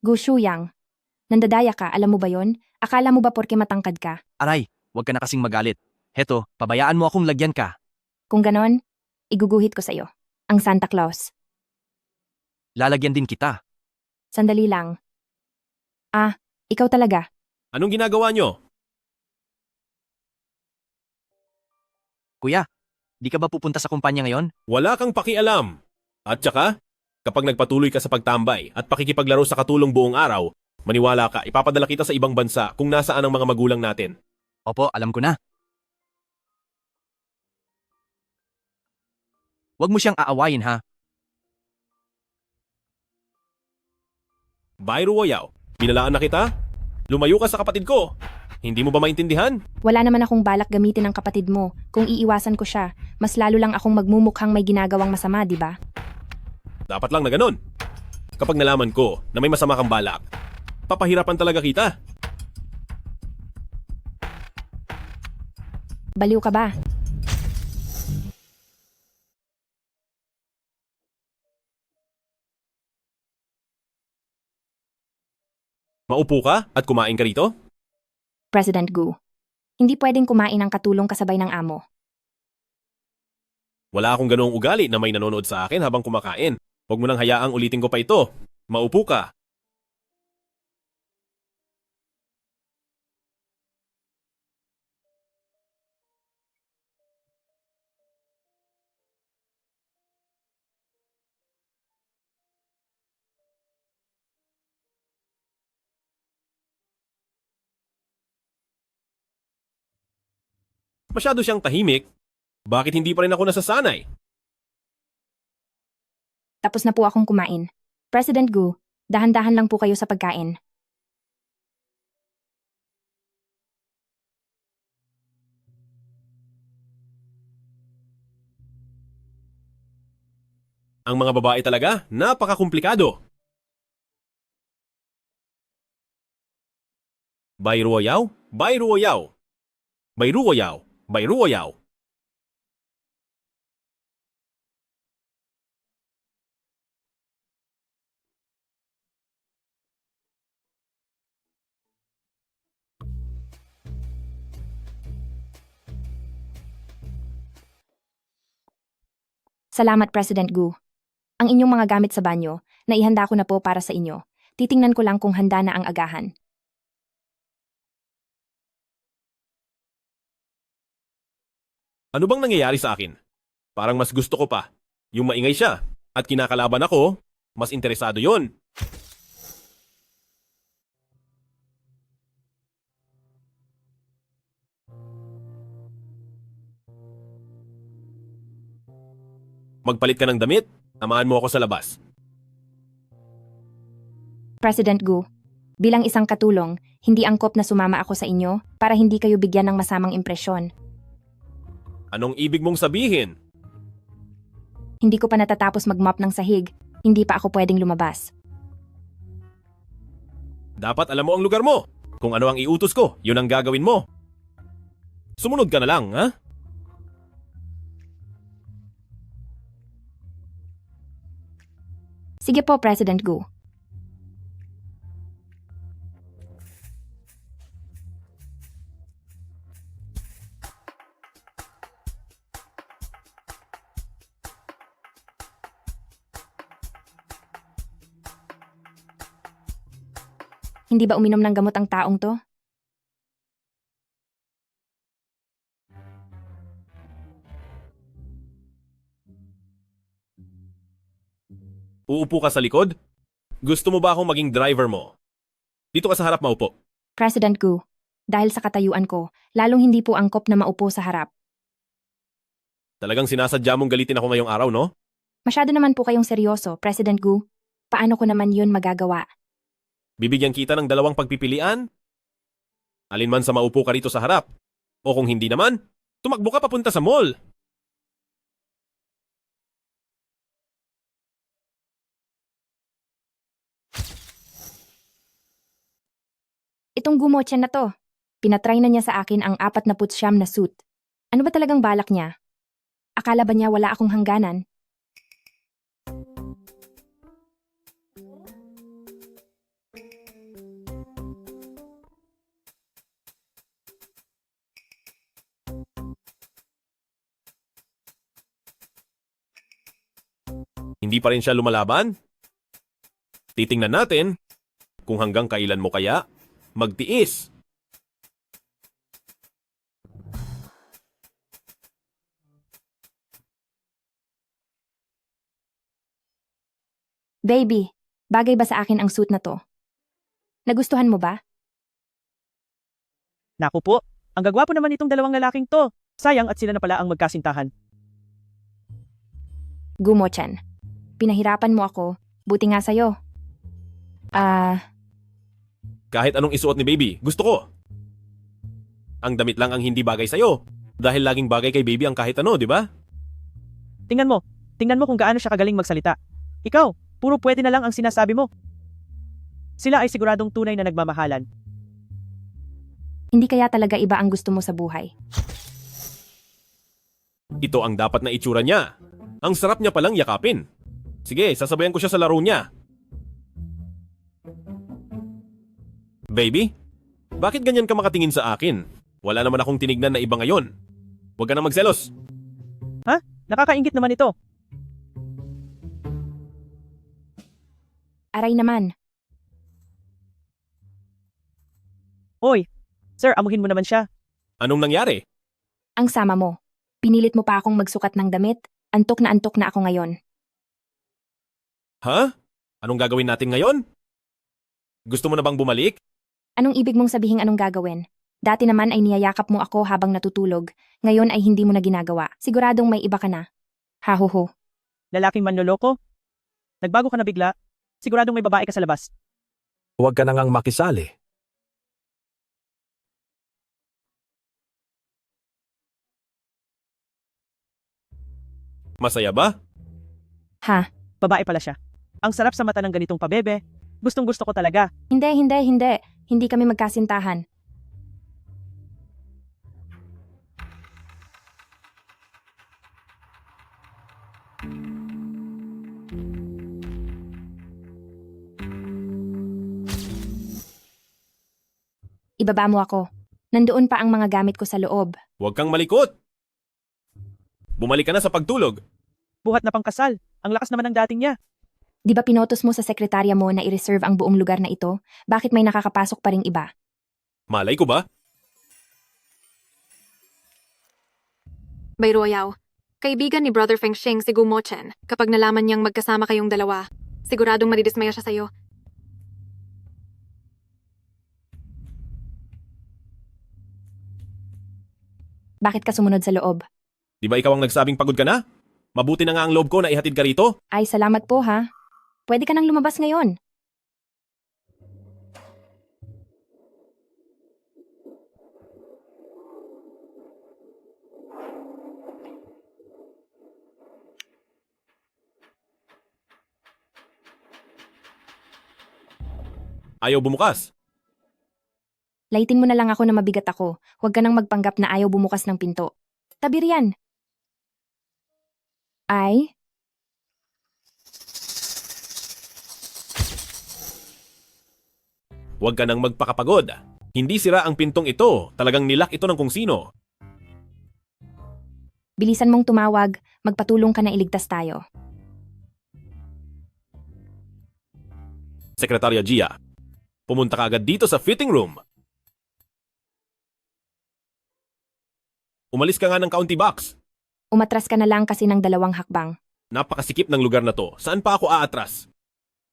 Gu Shuyang, nandadaya ka, alam mo ba yon? Akala mo ba porke matangkad ka? Aray, wag ka na kasing magalit. Heto, pabayaan mo akong lagyan ka. Kung ganon, iguguhit ko sa'yo. Ang Santa Claus. Lalagyan din kita. Sandali lang. Ah, ikaw talaga. Anong ginagawa nyo? Kuya, di ka ba pupunta sa kumpanya ngayon? Wala kang pakialam. At saka, kapag nagpatuloy ka sa pagtambay at pakikipaglaro sa katulong buong araw, maniwala ka, ipapadala kita sa ibang bansa kung nasaan ang mga magulang natin. Opo, alam ko na. Huwag mo siyang aawayin ha. Bye, Ruoyaw. Binalaan na kita? Lumayo ka sa kapatid ko. Hindi mo ba maintindihan? Wala naman akong balak gamitin ang kapatid mo. Kung iiwasan ko siya, mas lalo lang akong magmumukhang may ginagawang masama, di ba? Dapat lang na ganun. Kapag nalaman ko na may masama kang balak, papahirapan talaga kita. Baliw ka ba? Maupo ka at kumain ka rito? President Gu. Hindi pwedeng kumain ng katulong kasabay ng amo. Wala akong ganoong ugali na may nanonood sa akin habang kumakain. Huwag mo nang hayaang ulitin ko pa ito. Maupo ka. Masyado siyang tahimik. Bakit hindi pa rin ako nasasanay? Tapos na po akong kumain. President Gu, dahan-dahan lang po kayo sa pagkain. Ang mga babae talaga, napakakomplikado. Bye, Ruoyaw. Bye, Ruoyaw. Bye, Ruoyaw. Bye, Ruoyaw. Salamat, President Gu. Ang inyong mga gamit sa banyo, naihanda ko na po para sa inyo. Titingnan ko lang kung handa na ang agahan. Ano bang nangyayari sa akin? Parang mas gusto ko pa. Yung maingay siya at kinakalaban ako, mas interesado yon. Magpalit ka ng damit, samahan mo ako sa labas. President Gu, bilang isang katulong, hindi angkop na sumama ako sa inyo para hindi kayo bigyan ng masamang impresyon. Anong ibig mong sabihin? Hindi ko pa natatapos mag-mop ng sahig, hindi pa ako pwedeng lumabas. Dapat alam mo ang lugar mo. Kung ano ang iutos ko, yun ang gagawin mo. Sumunod ka na lang, ha? Sige po, President Gu. Hindi ba uminom ng gamot ang taong to? Uupo ka sa likod? Gusto mo ba akong maging driver mo? Dito ka sa harap maupo. President Gu, dahil sa katayuan ko, lalong hindi po angkop na maupo sa harap. Talagang sinasadya mong galitin ako ngayong araw, no? Masyado naman po kayong seryoso, President Gu. Paano ko naman yun magagawa? Bibigyan kita ng dalawang pagpipilian? Alin man sa maupo ka rito sa harap. O kung hindi naman, tumakbo ka papunta sa mall. Itong Gumotchen na to. Pinatry na niya sa akin ang 49 na suit. Ano ba talagang balak niya? Akala ba niya wala akong hangganan? Hindi pa rin siya lumalaban? Titingnan natin kung hanggang kailan mo kaya magtiis. Baby, bagay ba sa akin ang suit na to? Nagustuhan mo ba? Naku po, ang gagwapo naman itong dalawang lalaking to. Sayang at sila na pala ang magkasintahan. Gumotchen, pinahirapan mo ako. Buti nga sa'yo. Kahit anong isuot ni baby, gusto ko. Ang damit lang ang hindi bagay sa'yo. Dahil laging bagay kay baby ang kahit ano, di ba? Tingnan mo kung gaano siya kagaling magsalita. Ikaw, puro pwede na lang ang sinasabi mo. Sila ay siguradong tunay na nagmamahalan. Hindi kaya talaga iba ang gusto mo sa buhay. Ito ang dapat na itsura niya. Ang sarap niya palang yakapin. Sige, sasabayan ko siya sa laro niya. Baby, bakit ganyan ka makatingin sa akin? Wala naman akong tinignan na iba ngayon. Huwag ka na magselos. Ha? Nakakaingit naman ito. Aray naman. Oy, sir, amuhin mo naman siya. Anong nangyari? Ang sama mo. Pinilit mo pa akong magsukat ng damit. Antok na ako ngayon. Ha? Anong gagawin natin ngayon? Gusto mo na bang bumalik? Anong ibig mong sabihing anong gagawin? Dati naman ay niyayakap mo ako habang natutulog. Ngayon ay hindi mo na ginagawa. Siguradong may iba ka na. Hahuhu. Lalaking manloloko? Nagbago ka na bigla? Siguradong may babae ka sa labas. Huwag ka na ngang makisali. Masaya ba? Ha? Babae pala siya. Ang sarap sa mata ng ganitong pabebe. Gustong gusto ko talaga. Hindi. Hindi kami magkasintahan. Ibaba mo ako. Nandoon pa ang mga gamit ko sa loob. Huwag kang malikot. Bumalik ka na sa pagtulog. Buhat na pangkasal. Ang lakas naman ng dating niya. Di ba pinotos mo sa sekretarya mo na i-reserve ang buong lugar na ito? Bakit may nakakapasok pa ring iba? Malay ko ba? Bayruoyaw, kaibigan ni Brother Feng Sheng si Gumotchen. Kapag nalaman niyang magkasama kayong dalawa, siguradong madidismaya siya sa'yo. Bakit ka sumunod sa loob? Di ba ikaw ang nagsabing pagod ka na? Mabuti na nga ang loob ko na ihatid ka rito. Ay, salamat po ha. Pwede ka nang lumabas ngayon. Ayaw bumukas. Laitin mo na lang ako na mabigat ako. Huwag ka nang magpanggap na ayaw bumukas ng pinto. Tabi riyan. Ay? Huwag ka nang magpakapagod. Hindi sira ang pintong ito. Talagang nilak ito ng kung sino. Bilisan mong tumawag. Magpatulong ka na iligtas tayo. Sekretarya Gia, Pumunta ka agad dito sa fitting room. Umalis ka nga ng kaunti, Box. Umatras ka na lang kasi ng 2 hakbang. Napakasikip ng lugar na to. Saan pa ako aatras?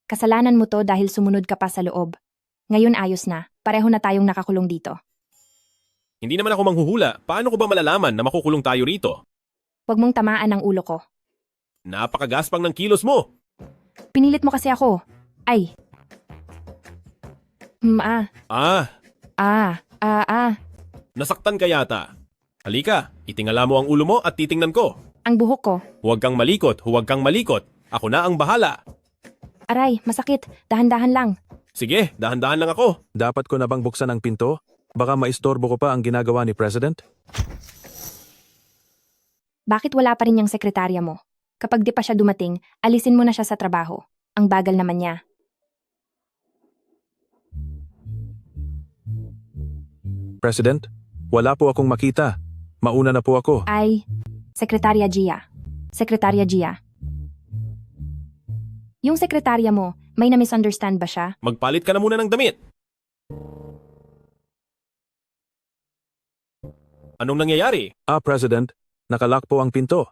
Kasalanan mo to dahil sumunod ka pa sa loob. Ngayon ayos na. Pareho na tayong nakakulong dito. Hindi naman ako manghuhula. Paano ko ba malalaman na makukulong tayo rito? Huwag mong tamaan ang ulo ko. Napakagaspang ng kilos mo. Pinilit mo kasi ako. Ay. Nasaktan ka yata. Halika, itingala mo ang ulo mo at titingnan ko. Ang buhok ko. Huwag kang malikot, huwag kang malikot. Ako na ang bahala. Aray, masakit. Dahan-dahan lang. Sige, dahan-dahan lang ako. Dapat ko na bang buksan ang pinto? Baka maistorbo ko pa ang ginagawa ni President? Bakit wala pa rin yung sekretarya mo? Kapag di pa siya dumating, alisin mo na siya sa trabaho. Ang bagal naman niya. President, wala po akong makita. Mauna na po ako. Ay, Sekretarya Gia. Sekretarya Gia. Yung sekretarya mo, may na-misunderstand ba siya? Magpalit ka na muna ng damit. Anong nangyayari? President, nakalock po ang pinto.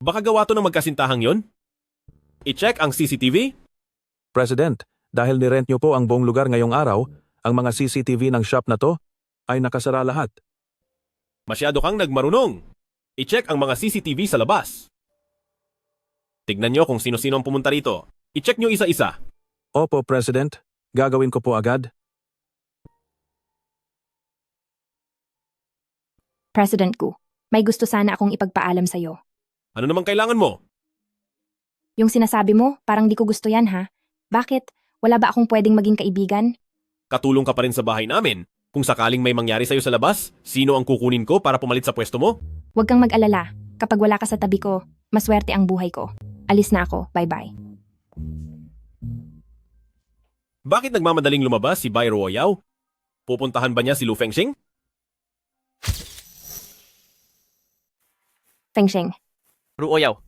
Baka gawa to ng magkasintahang yon? I-check ang CCTV? President, dahil nirent niyo po ang buong lugar ngayong araw, ang mga CCTV ng shop na to ay nakasara lahat. Masyado kang nagmarunong. I-check ang mga CCTV sa labas. Tignan nyo kung sino-sino ang pumunta rito. I-check nyo isa-isa. Opo, President. Gagawin ko po agad. President Gu, may gusto sana akong ipagpaalam sa'yo. Ano namang kailangan mo? Yung sinasabi mo, parang di ko gusto yan ha. Bakit? Wala ba akong pwedeng maging kaibigan? Katulong ka pa rin sa bahay namin. Kung sakaling may mangyari sa'yo sa labas, sino ang kukunin ko para pumalit sa pwesto mo? Huwag kang mag-alala. Kapag wala ka sa tabi ko, maswerte ang buhay ko. Alis na ako. Bye-bye. Bakit nagmamadaling lumabas si Bai Ruoyao? Pupuntahan ba niya si Lu Fengxing? Fengxing, Ruoyao.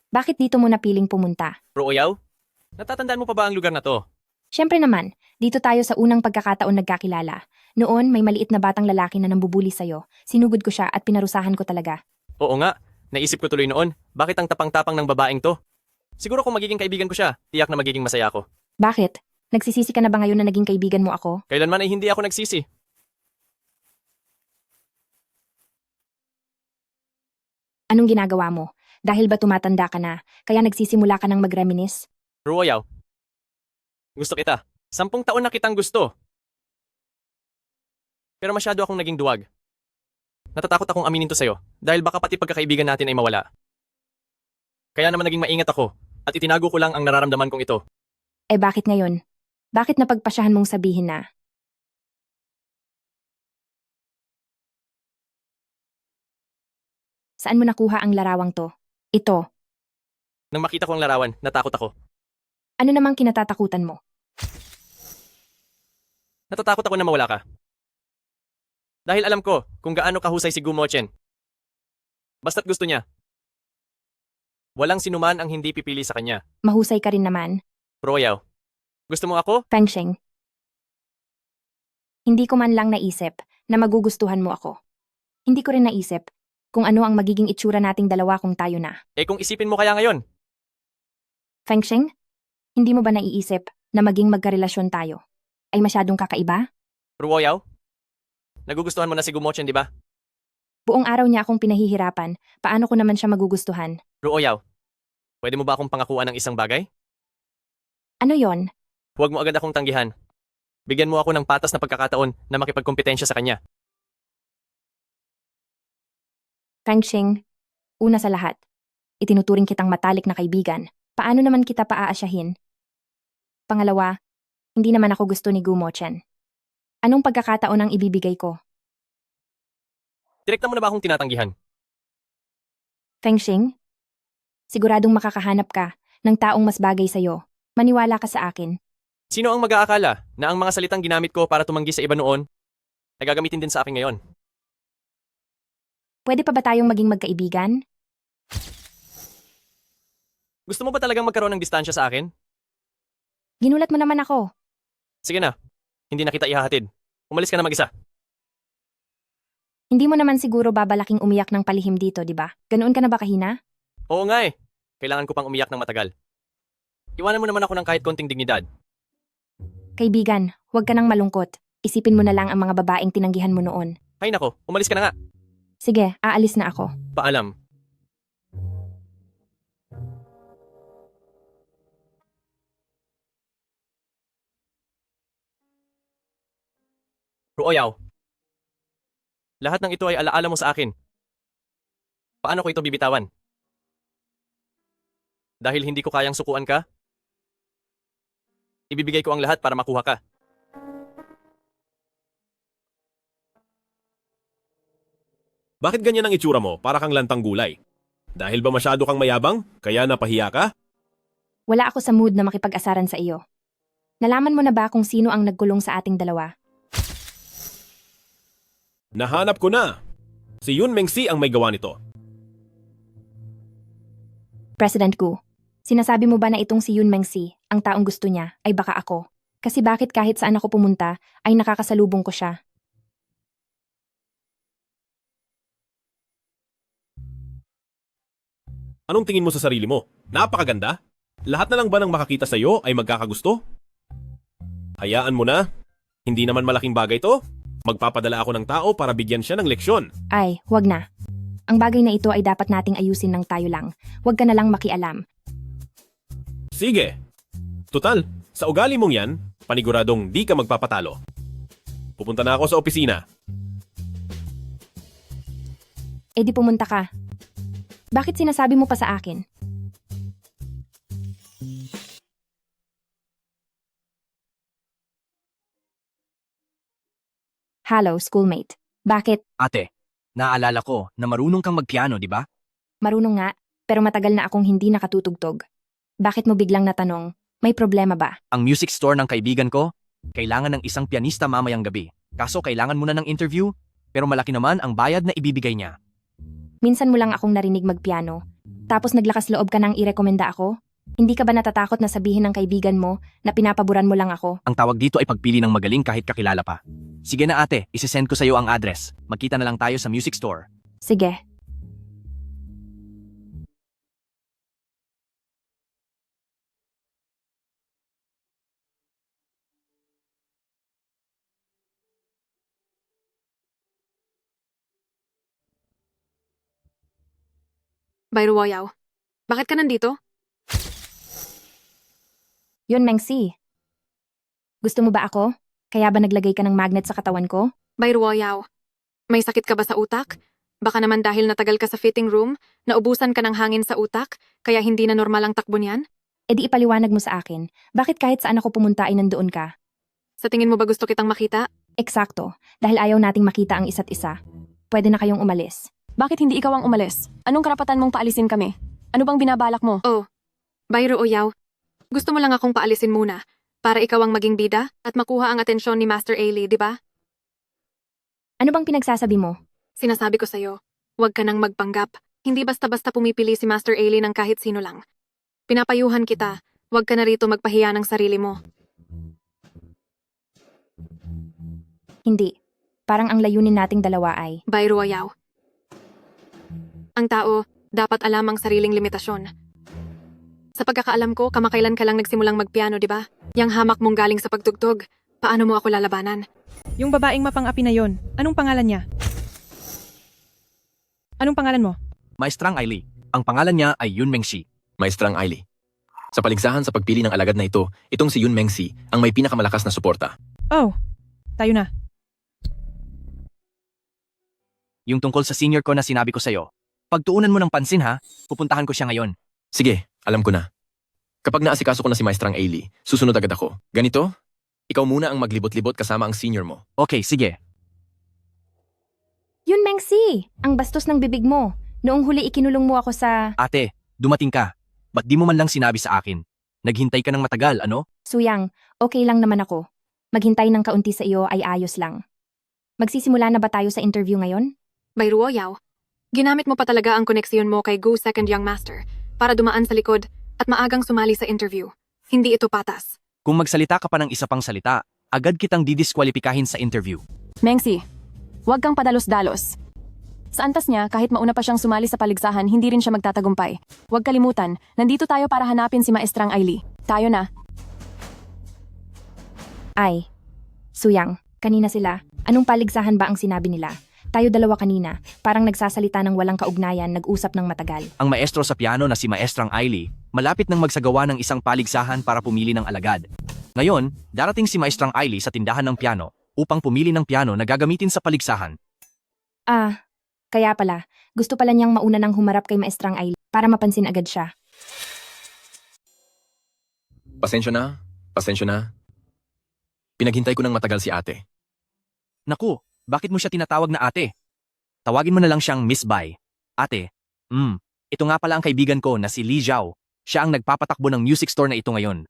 bakit dito mo napiling pumunta? Ruoyao? Natatandaan mo pa ba ang lugar na to? Siyempre naman, dito tayo sa unang pagkakataon nagkakilala. Noon, may maliit na batang lalaki na nambubuli sa'yo. Sinugod ko siya at pinarusahan ko talaga. Oo nga. Naisip ko tuloy noon, bakit ang tapang-tapang ng babaeng to? Siguro kung magiging kaibigan ko siya, tiyak na magiging masaya ako. Bakit? Nagsisisi ka na ba ngayon na naging kaibigan mo ako? Kailanman ay hindi ako nagsisi. Anong ginagawa mo? Dahil ba tumatanda ka na, kaya nagsisimula ka ng mag-reminisce? Ruoyao. Gusto kita. 10 taon na kitang gusto. Pero masyado akong naging duwag. Natatakot akong aminin to sa'yo dahil baka pati pagkakaibigan natin ay mawala. Kaya naman naging maingat ako at itinago ko lang ang nararamdaman kong ito. Eh bakit ngayon? Bakit napagpasyahan mong sabihin na? Saan mo nakuha ang larawang to? Ito. Nang makita ko ang larawan, natakot ako. Ano namang kinatatakutan mo? Natatakot ako na mawala ka. Dahil alam ko kung gaano kahusay si Gu Mochen. Basta't gusto niya. Walang sinuman ang hindi pipili sa kanya. Mahusay ka rin naman. Ruoyao. Gusto mo ako? Fengxing. Hindi ko man lang naisip na magugustuhan mo ako. Hindi ko rin naisip kung ano ang magiging itsura nating dalawa kung tayo na. Eh kung isipin mo kaya ngayon? Fengxing, hindi mo ba naiisip na maging magkarelasyon tayo ay masyadong kakaiba? Ruoyao? Nagugustuhan mo na si Gu Mochen, di ba? Buong araw niya akong pinahihirapan, paano ko naman siya magugustuhan? Ruoyao, pwede mo ba akong pangakuan ng isang bagay? Ano yon? Huwag mo agad akong tanggihan. Bigyan mo ako ng patas na pagkakataon na makipagkompetensya sa kanya. Fengxing, una sa lahat, itinuturing kitang matalik na kaibigan. Paano naman kita paaasyahin? Pangalawa, hindi naman ako gusto ni Gu Mochen. Anong pagkakataon ang ibibigay ko? Direkta mo na ba akong tinatanggihan? Fengxing, siguradong makakahanap ka ng taong mas bagay sa'yo. Maniwala ka sa akin. Sino ang mag-aakala na ang mga salitang ginamit ko para tumanggi sa iba noon ay gagamitin din sa akin ngayon? Pwede pa ba tayong maging magkaibigan? Gusto mo ba talagang magkaroon ng distansya sa akin? Ginulat mo naman ako. Sige na, hindi na kita ihahatid. Umalis ka na mag-isa. Hindi mo naman siguro babalaking umiyak ng palihim dito, di ba? Ganoon ka na ba kahina? Oo nga eh. Kailangan ko pang umiyak ng matagal. Iwanan mo naman ako ng kahit konting dignidad. Kaibigan, huwag ka nang malungkot. Isipin mo na lang ang mga babaeng tinanggihan mo noon. Ay nako, umalis ka na nga. Sige, aalis na ako. Paalam. Ruoyaw. Lahat ng ito ay alaala mo sa akin. Paano ko ito bibitawan? Dahil hindi ko kayang sukuan ka? Ibibigay ko ang lahat para makuha ka. Bakit ganyan ang itsura mo para kang lantang gulay? Dahil ba masyado kang mayabang, kaya napahiya ka? Wala ako sa mood na makipag-asaran sa iyo. Nalaman mo na ba kung sino ang nagkulong sa ating dalawa? Nahanap ko na! Si Yun Mengsi ang may gawa nito. President Gu, sinasabi mo ba na itong si Yun Mengsi, ang taong gusto niya, ay baka ako? Kasi bakit kahit saan ako pumunta, ay nakakasalubong ko siya? Anong tingin mo sa sarili mo? Napakaganda? Lahat na lang ba ng makakita sa iyo ay magkakagusto? Hayaan mo na. Hindi naman malaking bagay to. Magpapadala ako ng tao para bigyan siya ng leksyon. Ay, wag na. Ang bagay na ito ay dapat nating ayusin ng tayo lang. Huwag ka na lang makialam. Sige. Tutal, sa ugali mong yan, paniguradong di ka magpapatalo. Pupunta na ako sa opisina. Eh di pumunta ka. Bakit sinasabi mo pa sa akin? Hello, schoolmate. Bakit? Ate, naalala ko na marunong kang magpiano, di ba? Marunong nga, pero matagal na akong hindi nakatutugtog. Bakit mo biglang natanong? May problema ba? Ang music store ng kaibigan ko, kailangan ng isang pianista mamayang gabi. Kaso kailangan muna ng interview, pero malaki naman ang bayad na ibibigay niya. Minsan mo lang akong narinig magpiano, tapos naglakas loob ka nang irekomenda ako? Hindi ka ba natatakot na sabihin ng kaibigan mo na pinapaboran mo lang ako? Ang tawag dito ay pagpili ng magaling kahit kakilala pa. Sige na ate, isisend ko sa iyo ang address. Magkita na lang tayo sa music store. Sige. Bayruwayaw, bakit ka nandito? Yun, Mengsi. Gusto mo ba ako? Kaya ba naglagay ka ng magnet sa katawan ko? Bayruwayaw, may sakit ka ba sa utak? Baka naman dahil natagal ka sa fitting room, naubusan ka ng hangin sa utak, kaya hindi na normal ang takbo niyan? E di ipaliwanag mo sa akin, bakit kahit saan ako pumunta ay nandoon ka? Sa tingin mo ba gusto kitang makita? Eksakto, dahil ayaw nating makita ang isa't isa. Pwede na kayong umalis. Bakit hindi ikaw ang umalis? Anong karapatan mong paalisin kami? Ano bang binabalak mo? Oh, Bayruwayaw, gusto mo lang akong paalisin muna para ikaw ang maging bida at makuha ang atensyon ni Master Ailey, di ba? Ano bang pinagsasabi mo? Sinasabi ko sa'yo, huwag ka nang magpanggap. Hindi basta-basta pumipili si Master Ailey ng kahit sino lang. Pinapayuhan kita, huwag ka na rito magpahiya ng sarili mo. Hindi. Parang ang layunin nating dalawa ay... Bayruwayaw. Ang tao, dapat alam ang sariling limitasyon. Sa pagkakaalam ko, kamakailan ka lang nagsimulang magpiano, di ba? Yang hamak mong galing sa pagtugtog, paano mo ako lalabanan? Yung babaeng mapang-api na yon, anong pangalan niya? Anong pangalan mo? Maestrang Ailey. Ang pangalan niya ay Yun Mengsi. Maestrang Ailey. Sa paligsahan sa pagpili ng alagad na ito, itong si Yun Mengsi ang may pinakamalakas na suporta. Oh, tayo na. Yung tungkol sa senior ko na sinabi ko sa'yo. Pagtuunan mo ng pansin ha, pupuntahan ko siya ngayon. Sige, alam ko na. Kapag naasikaso ko na si Maestrang Ailey, susunod agad ako. Ganito? Ikaw muna ang maglibot-libot kasama ang senior mo. Okay, sige. Yun, Mengsi! Ang bastos ng bibig mo. Noong huli ikinulong mo ako sa... Ate, dumating ka. Ba't di mo man lang sinabi sa akin? Naghintay ka ng matagal, ano? Suyang, okay lang naman ako. Maghintay ng kaunti sa iyo ay ayos lang. Magsisimula na ba tayo sa interview ngayon? Bayruwayaw, ginamit mo pa talaga ang koneksyon mo kay Gu Second Young Master para dumaan sa likod at maagang sumali sa interview. Hindi ito patas. Kung magsalita ka pa ng isa pang salita, agad kitang didiskwalipikahin sa interview. Mengsi, huwag kang padalos-dalos. Sa antas niya, kahit mauna pa siyang sumali sa paligsahan, hindi rin siya magtatagumpay. Huwag kalimutan, nandito tayo para hanapin si Maestrang Ailey. Tayo na. Ay, Suyang, kanina sila. Anong paligsahan ba ang sinabi nila? Tayo dalawa kanina, parang nagsasalita ng walang kaugnayan, nag-usap ng matagal. Ang maestro sa piano na si Maestrang Ailey, malapit nang magsagawa ng isang paligsahan para pumili ng alagad. Ngayon, darating si Maestrang Ailey sa tindahan ng piano upang pumili ng piano na gagamitin sa paligsahan. Kaya pala, gusto pala niyang mauna nang humarap kay Maestrang Ailey para mapansin agad siya. Pasensya na. Pinaghintay ko ng matagal si ate. Naku, bakit mo siya tinatawag na ate? Tawagin mo na lang siyang Miss Bai. Ate, ito nga pala ang kaibigan ko na si Li Zhao. Siya ang nagpapatakbo ng music store na ito ngayon.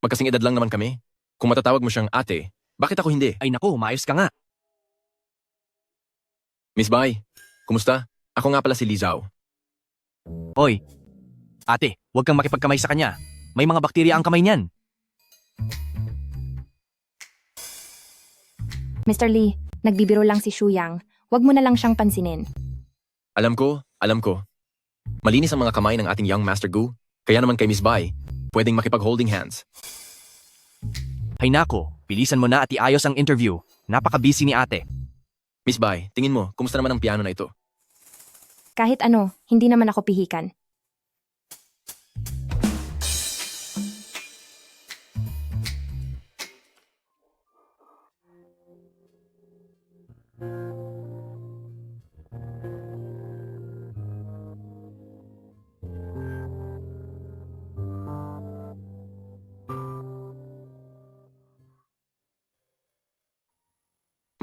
Magkasing edad lang naman kami. Kung matatawag mo siyang ate, bakit ako hindi? Ay naku, maayos ka nga. Miss Bai, kumusta? Ako nga pala si Li Zhao. Hoy, ate, huwag kang makipagkamay sa kanya. May mga bakterya ang kamay niyan. Mr. Lee, nagbibiro lang si Shuyang. Huwag mo na lang siyang pansinin. Alam ko. Malinis ang mga kamay ng ating young Master Gu, kaya naman kay Miss Bai, pwedeng makipag-holding hands. Ay nako, bilisan mo na at iayos ang interview. Napaka-busy ni ate. Miss Bai, tingin mo, kumusta naman ang piano na ito? Kahit ano, hindi naman ako pihikan.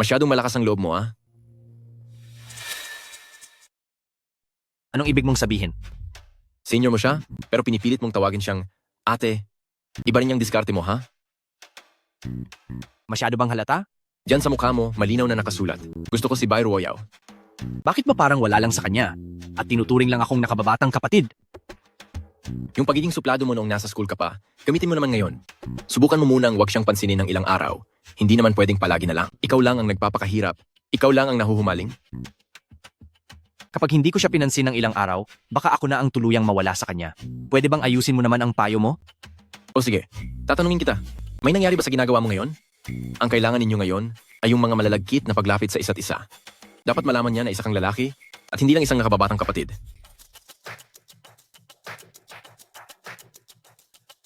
Masyadong malakas ang loob mo, ah. Anong ibig mong sabihin? Senior mo siya, pero pinipilit mong tawagin siyang ate. Iba rin yung diskarte mo, ha? Masyado bang halata? Diyan sa mukha mo, malinaw na nakasulat. Gusto ko si Bai Ruoyao. Bakit ba parang wala lang sa kanya? At tinuturing lang akong nakababatang kapatid? Yung pagiging suplado mo noong nasa school ka pa, gamitin mo naman ngayon. Subukan mo munang wag siyang pansinin ng ilang araw. Hindi naman pwedeng palagi na lang. Ikaw lang ang nagpapakahirap. Ikaw lang ang nahuhumaling. Kapag hindi ko siya pinansin ng ilang araw, baka ako na ang tuluyang mawala sa kanya. Pwede bang ayusin mo naman ang payo mo? O sige, tatanungin kita. May nangyari ba sa ginagawa mo ngayon? Ang kailangan ninyo ngayon ay yung mga malalagkit na paglapit sa isa't isa. Dapat malaman niya na isa kang lalaki at hindi lang isang nakababatang kapatid.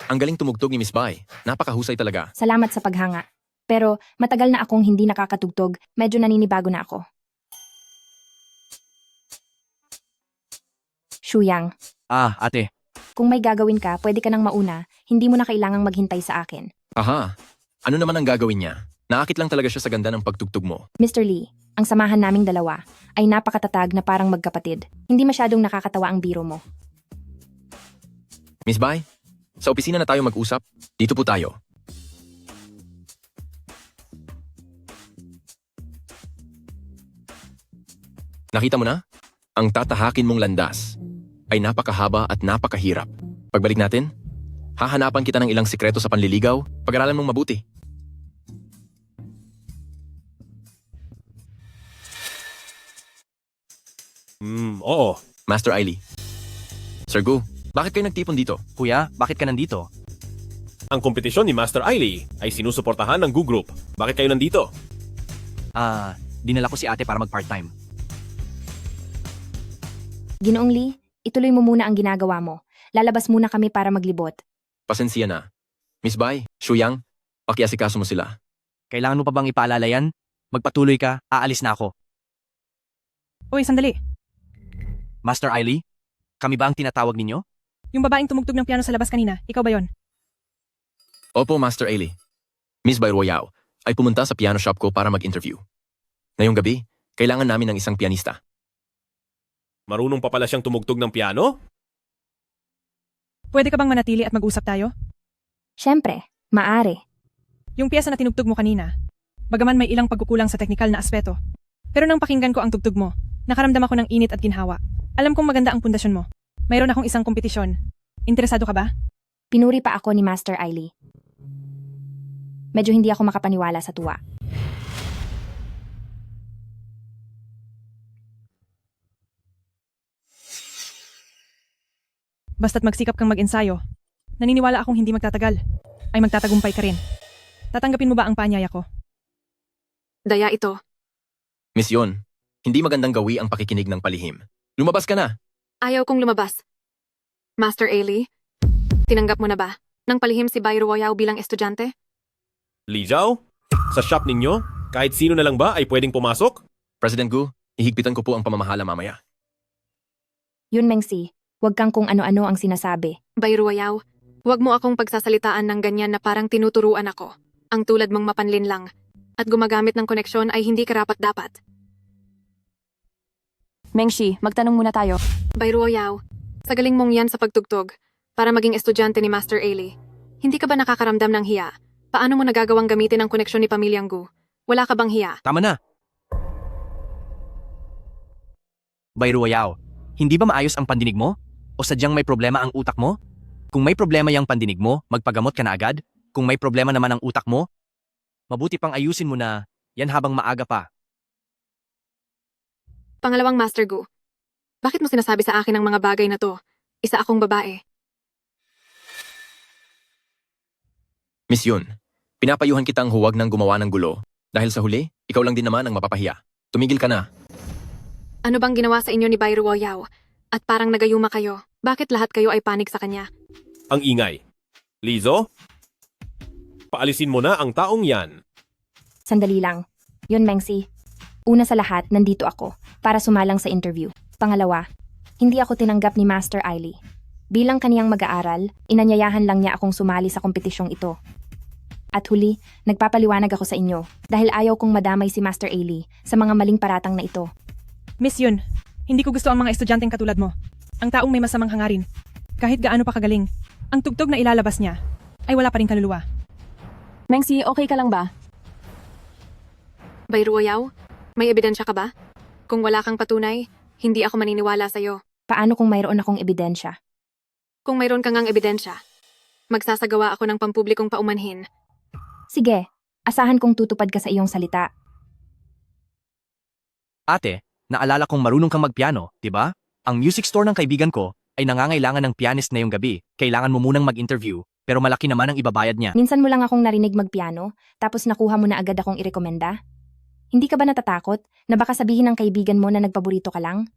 Ang galing tumugtog ni Miss Bai. Napakahusay talaga. Salamat sa paghanga. Pero matagal na akong hindi nakakatugtog, medyo naninibago na ako. Shuyang, Ate. kung may gagawin ka, pwede ka nang mauna. Hindi mo na kailangang maghintay sa akin. Aha, ano naman ang gagawin niya? Naakit lang talaga siya sa ganda ng pagtugtog mo. Mr. Lee, ang samahan naming dalawa ay napakatatag na parang magkapatid. Hindi masyadong nakakatawa ang biro mo. Miss Bai, sa opisina na tayo mag-usap. Dito po tayo. Nakita mo na? Ang tatahakin mong landas ay napakahaba at napakahirap. Pagbalik natin, hahanapan kita ng ilang sikreto sa panliligaw. Pag-aralan mong mabuti. Oo. Master Ailey. Sir Gu, bakit kayo nagtipon dito? Kuya, bakit ka nandito? Ang kompetisyon ni Master Ailey ay sinusuportahan ng Gu Group. Bakit kayo nandito? Dinala ko si ate para mag-part-time. Ginoong Lee, ituloy mo muna ang ginagawa mo. Lalabas muna kami para maglibot. Pasensya na. Miss Bai, Shuyang, pakiasikaso mo sila. Kailangan mo pa bang ipaalala yan? Magpatuloy ka, aalis na ako. Uy, sandali. Master Ailey, kami ba ang tinatawag ninyo? Yung babaeng tumugtog ng piano sa labas kanina, ikaw ba yon? Opo, Master Ailey. Miss Bai Ruoyao ay pumunta sa piano shop ko para mag-interview. Ngayong gabi, kailangan namin ng isang pianista. Marunong pa pala siyang tumugtog ng piano? Pwede ka bang manatili at mag-usap tayo? Siyempre, maari. Yung piyesa na tinugtog mo kanina, bagaman may ilang pagkukulang sa teknikal na aspeto. Pero nang pakinggan ko ang tugtog mo, nakaramdam ako ng init at ginhawa. Alam kong maganda ang pundasyon mo. Mayroon akong isang kompetisyon. Interesado ka ba? Pinuri pa ako ni Master Ailey. Medyo hindi ako makapaniwala sa tuwa. Basta't magsikap kang mag-ensayo. Naniniwala akong hindi magtatagal. Ay magtatagumpay ka rin. Tatanggapin mo ba ang paanyaya ko? Daya ito. Miss Yon, hindi magandang gawi ang pakikinig ng palihim. Lumabas ka na. Ayaw kong lumabas. Master Ailey, tinanggap mo na ba nang palihim si Bai Ruoyao bilang estudyante? Li Zhao? Sa shop ninyo, kahit sino na lang ba ay pwedeng pumasok? President Gu, ihigpitan ko po ang pamamahala mamaya. Yun Mengsi, huwag kang kung ano-ano ang sinasabi. Bai Ruoyao, huwag mo akong pagsasalitaan ng ganyan na parang tinuturuan ako. Ang tulad mong mapanlin lang. At gumagamit ng koneksyon ay hindi karapat-dapat. Mengshi, magtanong muna tayo. Bai Ruoyao, sa galing mong yan sa pagtugtog, para maging estudyante ni Master Ailey, hindi ka ba nakakaramdam ng hiya? Paano mo nagagawang gamitin ang koneksyon ni Pamilyang Gu? Wala ka bang hiya? Tama na. Bai Ruoyao, hindi ba maayos ang pandinig mo? O sadyang may problema ang utak mo? Kung may problema yung pandinig mo, magpagamot ka na agad. Kung may problema naman ang utak mo, mabuti pang ayusin mo na yan habang maaga pa. Pangalawang Master Gu, bakit mo sinasabi sa akin ang mga bagay na to? Isa akong babae. Miss Yon, pinapayuhan kitang huwag nang gumawa ng gulo. Dahil sa huli, ikaw lang din naman ang mapapahiya. Tumigil ka na. Ano bang ginawa sa inyo ni Bai Ruoyao? At parang nagayuma kayo. Bakit lahat kayo ay panig sa kanya? Ang ingay. Lizo? Paalisin mo na ang taong yan. Sandali lang. Yun Mengsi. Una sa lahat, nandito ako para sumalang sa interview. Pangalawa, hindi ako tinanggap ni Master Ailey. Bilang kaniyang mag-aaral, inanyayahan lang niya akong sumali sa kompetisyong ito. At huli, nagpapaliwanag ako sa inyo dahil ayaw kong madamay si Master Ailey sa mga maling paratang na ito. Miss Yun, hindi ko gusto ang mga estudyanteng katulad mo. Ang taong may masamang hangarin. Kahit gaano pa kagaling, ang tugtog na ilalabas niya ay wala pa rin kaluluwa. Mengsi, okay ka lang ba? Bai Ruoyao, may ebidensya ka ba? Kung wala kang patunay, hindi ako maniniwala sa'yo. Paano kung mayroon akong ebidensya? Kung mayroon kang ngang ebidensya, magsasagawa ako ng pampublikong paumanhin. Sige, asahan kong tutupad ka sa iyong salita. Ate, naalala kong marunong kang magpiano, di ba? Ang music store ng kaibigan ko ay nangangailangan ng pianist ngayong gabi. Kailangan mo munang mag-interview, pero malaki naman ang ibabayad niya. Minsan mo lang akong narinig magpiano, tapos nakuha mo na agad akong irekomenda? Hindi ka ba natatakot na baka sabihin ng kaibigan mo na nagpaborito ka lang?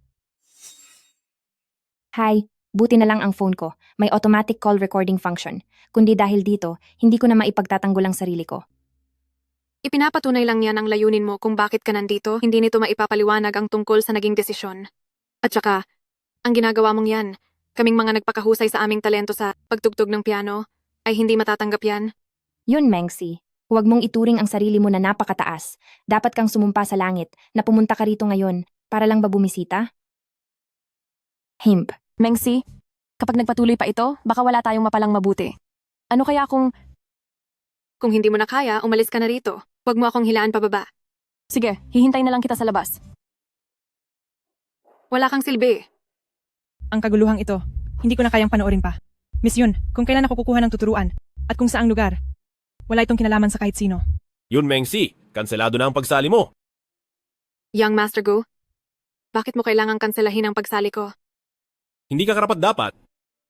Hi, buti na lang ang phone ko. May automatic call recording function. Kundi dahil dito, hindi ko na maipagtatanggol ang sarili ko. Ipinapatunay lang yan ang layunin mo kung bakit ka nandito, hindi nito maipapaliwanag ang tungkol sa naging desisyon. At saka, ang ginagawa mong yan, kaming mga nagpakahusay sa aming talento sa pagtugtog ng piano, ay hindi matatanggap yan. Yun, Mengsi. Huwag mong ituring ang sarili mo na napakataas. Dapat kang sumumpa sa langit na pumunta ka rito ngayon para lang ba bumisita? Himp. Mengsi, kapag nagpatuloy pa ito, baka wala tayong mapalang mabuti. Ano kaya kung... Kung hindi mo na kaya, umalis ka na rito. Huwag mo akong hilaan pababa. Sige, hihintay na lang kita sa labas. Wala kang silbi. Ang kaguluhang ito, hindi ko na kayang panoorin pa. Miss Yun, kung kailan ako kukuha ng tuturuan at kung saang lugar, wala itong kinalaman sa kahit sino. Yun Mengsi, kanselado na ang pagsali mo. Young Master Gu, bakit mo kailangang kanselahin ang pagsali ko? Hindi ka karapat-dapat.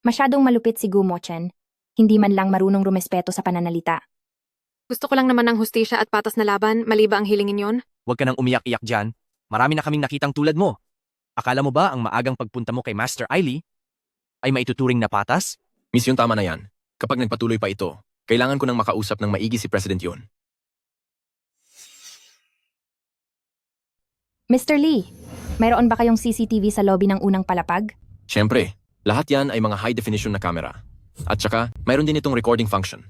Masyadong malupit si Gu Mochen. Hindi man lang marunong rumespeto sa pananalita. Gusto ko lang naman ng hustisya at patas na laban, mali ba ang hilingin yon? Huwag ka nang umiyak-iyak dyan. Marami na kaming nakitang tulad mo. Akala mo ba ang maagang pagpunta mo kay Master Ailey ay maituturing na patas? Miss Yon, tama na yan. Kapag nagpatuloy pa ito, kailangan ko nang makausap ng maigi si President Yon. Mr. Lee, mayroon ba kayong CCTV sa lobby ng unang palapag? Siyempre, lahat yan ay mga high-definition na camera. At saka, mayroon din itong recording function.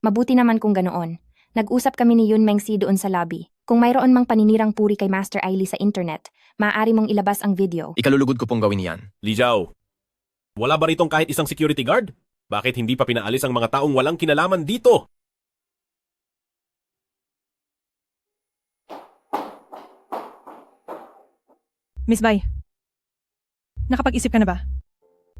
Mabuti naman kung ganoon. Nag-usap kami ni Yun Mengsi doon sa lobby. Kung mayroon mang paninirang puri kay Master Ailey sa internet, maaari mong ilabas ang video. Ikalulugod ko pong gawin yan. Li Zhao, wala ba ritong kahit isang security guard? Bakit hindi pa pinaalis ang mga taong walang kinalaman dito? Miss Bai, nakapag-isip ka na ba?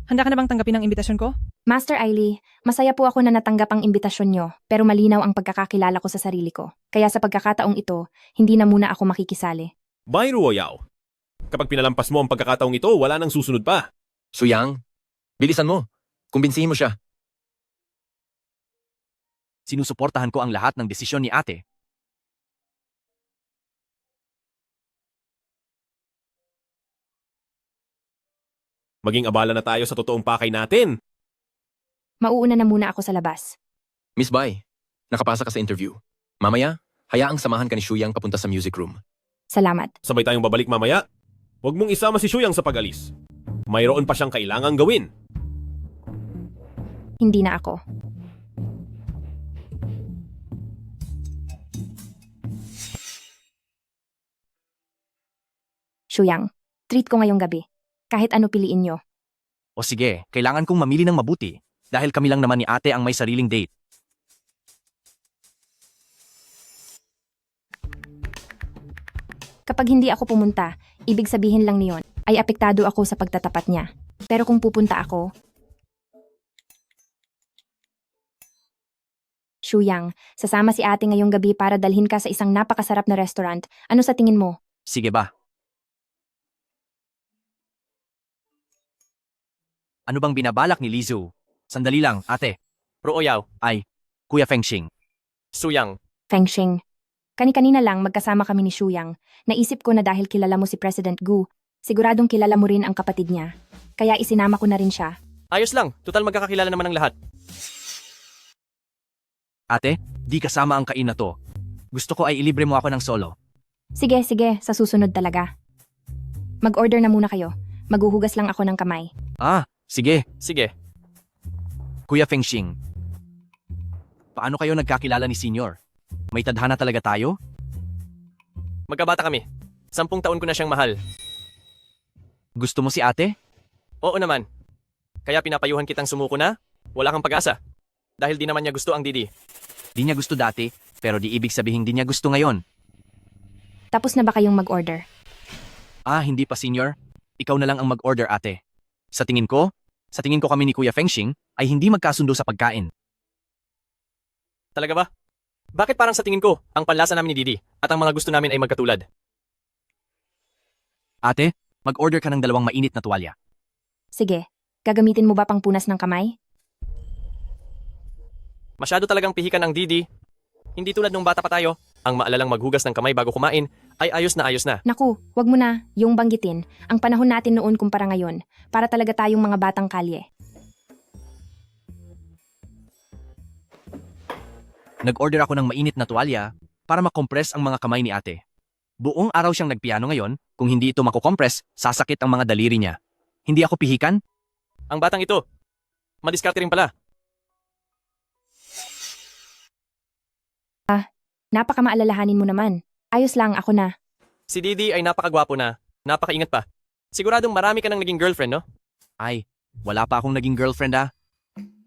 Handa ka na bang tanggapin ang imbitasyon ko? Master Ailey, masaya po ako na natanggap ang imbitasyon nyo, pero malinaw ang pagkakakilala ko sa sarili ko. Kaya sa pagkakataong ito, hindi na muna ako makikisali. Bai Ruoyao, kapag pinalampas mo ang pagkakataong ito, wala nang susunod pa. Suyang, bilisan mo. Kumbinsihin mo siya. Sinusuportahan ko ang lahat ng desisyon ni ate. Maging abala na tayo sa totoong pakay natin. Mauuna na muna ako sa labas. Miss Bai, nakapasa ka sa interview. Mamaya, hayaang samahan ka ni Shuyang papunta sa music room. Salamat. Sabay tayong babalik mamaya. Huwag mong isama si Shuyang sa pag-alis. Mayroon pa siyang kailangang gawin. Hindi na ako. Shuyang, treat ko ngayong gabi. Kahit ano piliin nyo. O sige, kailangan kong mamili ng mabuti dahil kami lang naman ni ate ang may sariling date. Kapag hindi ako pumunta, ibig sabihin lang niyon ay apektado ako sa pagtatapat niya. Pero kung pupunta ako, Shuyang, sasama si ate ngayong gabi para dalhin ka sa isang napakasarap na restaurant. Ano sa tingin mo? Sige ba? Ano bang binabalak ni Lizu? Sandali lang, ate. Ruoyao, Ay, Kuya Fengxing. Suyang. Fengxing. Kani-kanina lang magkasama kami ni Shuyang. Naisip ko na dahil kilala mo si President Gu, siguradong kilala mo rin ang kapatid niya. Kaya isinama ko na rin siya. Ayos lang, total magkakakilala naman ng lahat. Ate, di kasama ang kain na to. Gusto ko ay ilibre mo ako ng solo. Sige, sa susunod talaga. Mag-order na muna kayo. Maghuhugas lang ako ng kamay. Sige. Sige. Kuya Fengxing. Paano kayo nagkakilala ni Senior? May tadhana talaga tayo? Magkabata kami. 10 taon ko na siyang mahal. Gusto mo si ate? Oo naman. Kaya pinapayuhan kitang sumuko na? Wala kang pag-asa. Dahil di naman niya gusto ang Didi. Di niya gusto dati, pero di ibig sabihin di niya gusto ngayon. Tapos na ba kayong mag-order? Hindi pa Senior. Ikaw na lang ang mag-order ate. Sa tingin ko kami ni Kuya Fengxing ay hindi magkasundo sa pagkain. Talaga ba? Bakit parang sa tingin ko, ang panlasa namin ni Didi at ang mga gusto namin ay magkatulad? Ate, mag-order ka ng 2 mainit na tuwalya. Sige, gagamitin mo ba pang punas ng kamay? Masyado talagang pihikan ang Didi. Hindi tulad nung bata pa tayo, ang maalalang maghugas ng kamay bago kumain ay ayos na. Naku, wag mo na, yung banggitin. Ang panahon natin noon kumpara ngayon, para talaga tayong mga batang kalye. Nag-order ako ng mainit na tuwalya para makompress ang mga kamay ni ate. Buong araw siyang nagpiano ngayon, kung hindi ito makukompress, sasakit ang mga daliri niya. Hindi ako pihikan? Ang batang ito, madiskarte rin pala. Napakamaalalahanin mo naman. Ayos lang, ako na. Si Didi ay napakagwapo na, napakaingat pa. Siguradong marami ka nang naging girlfriend, no? Ay, wala pa akong naging girlfriend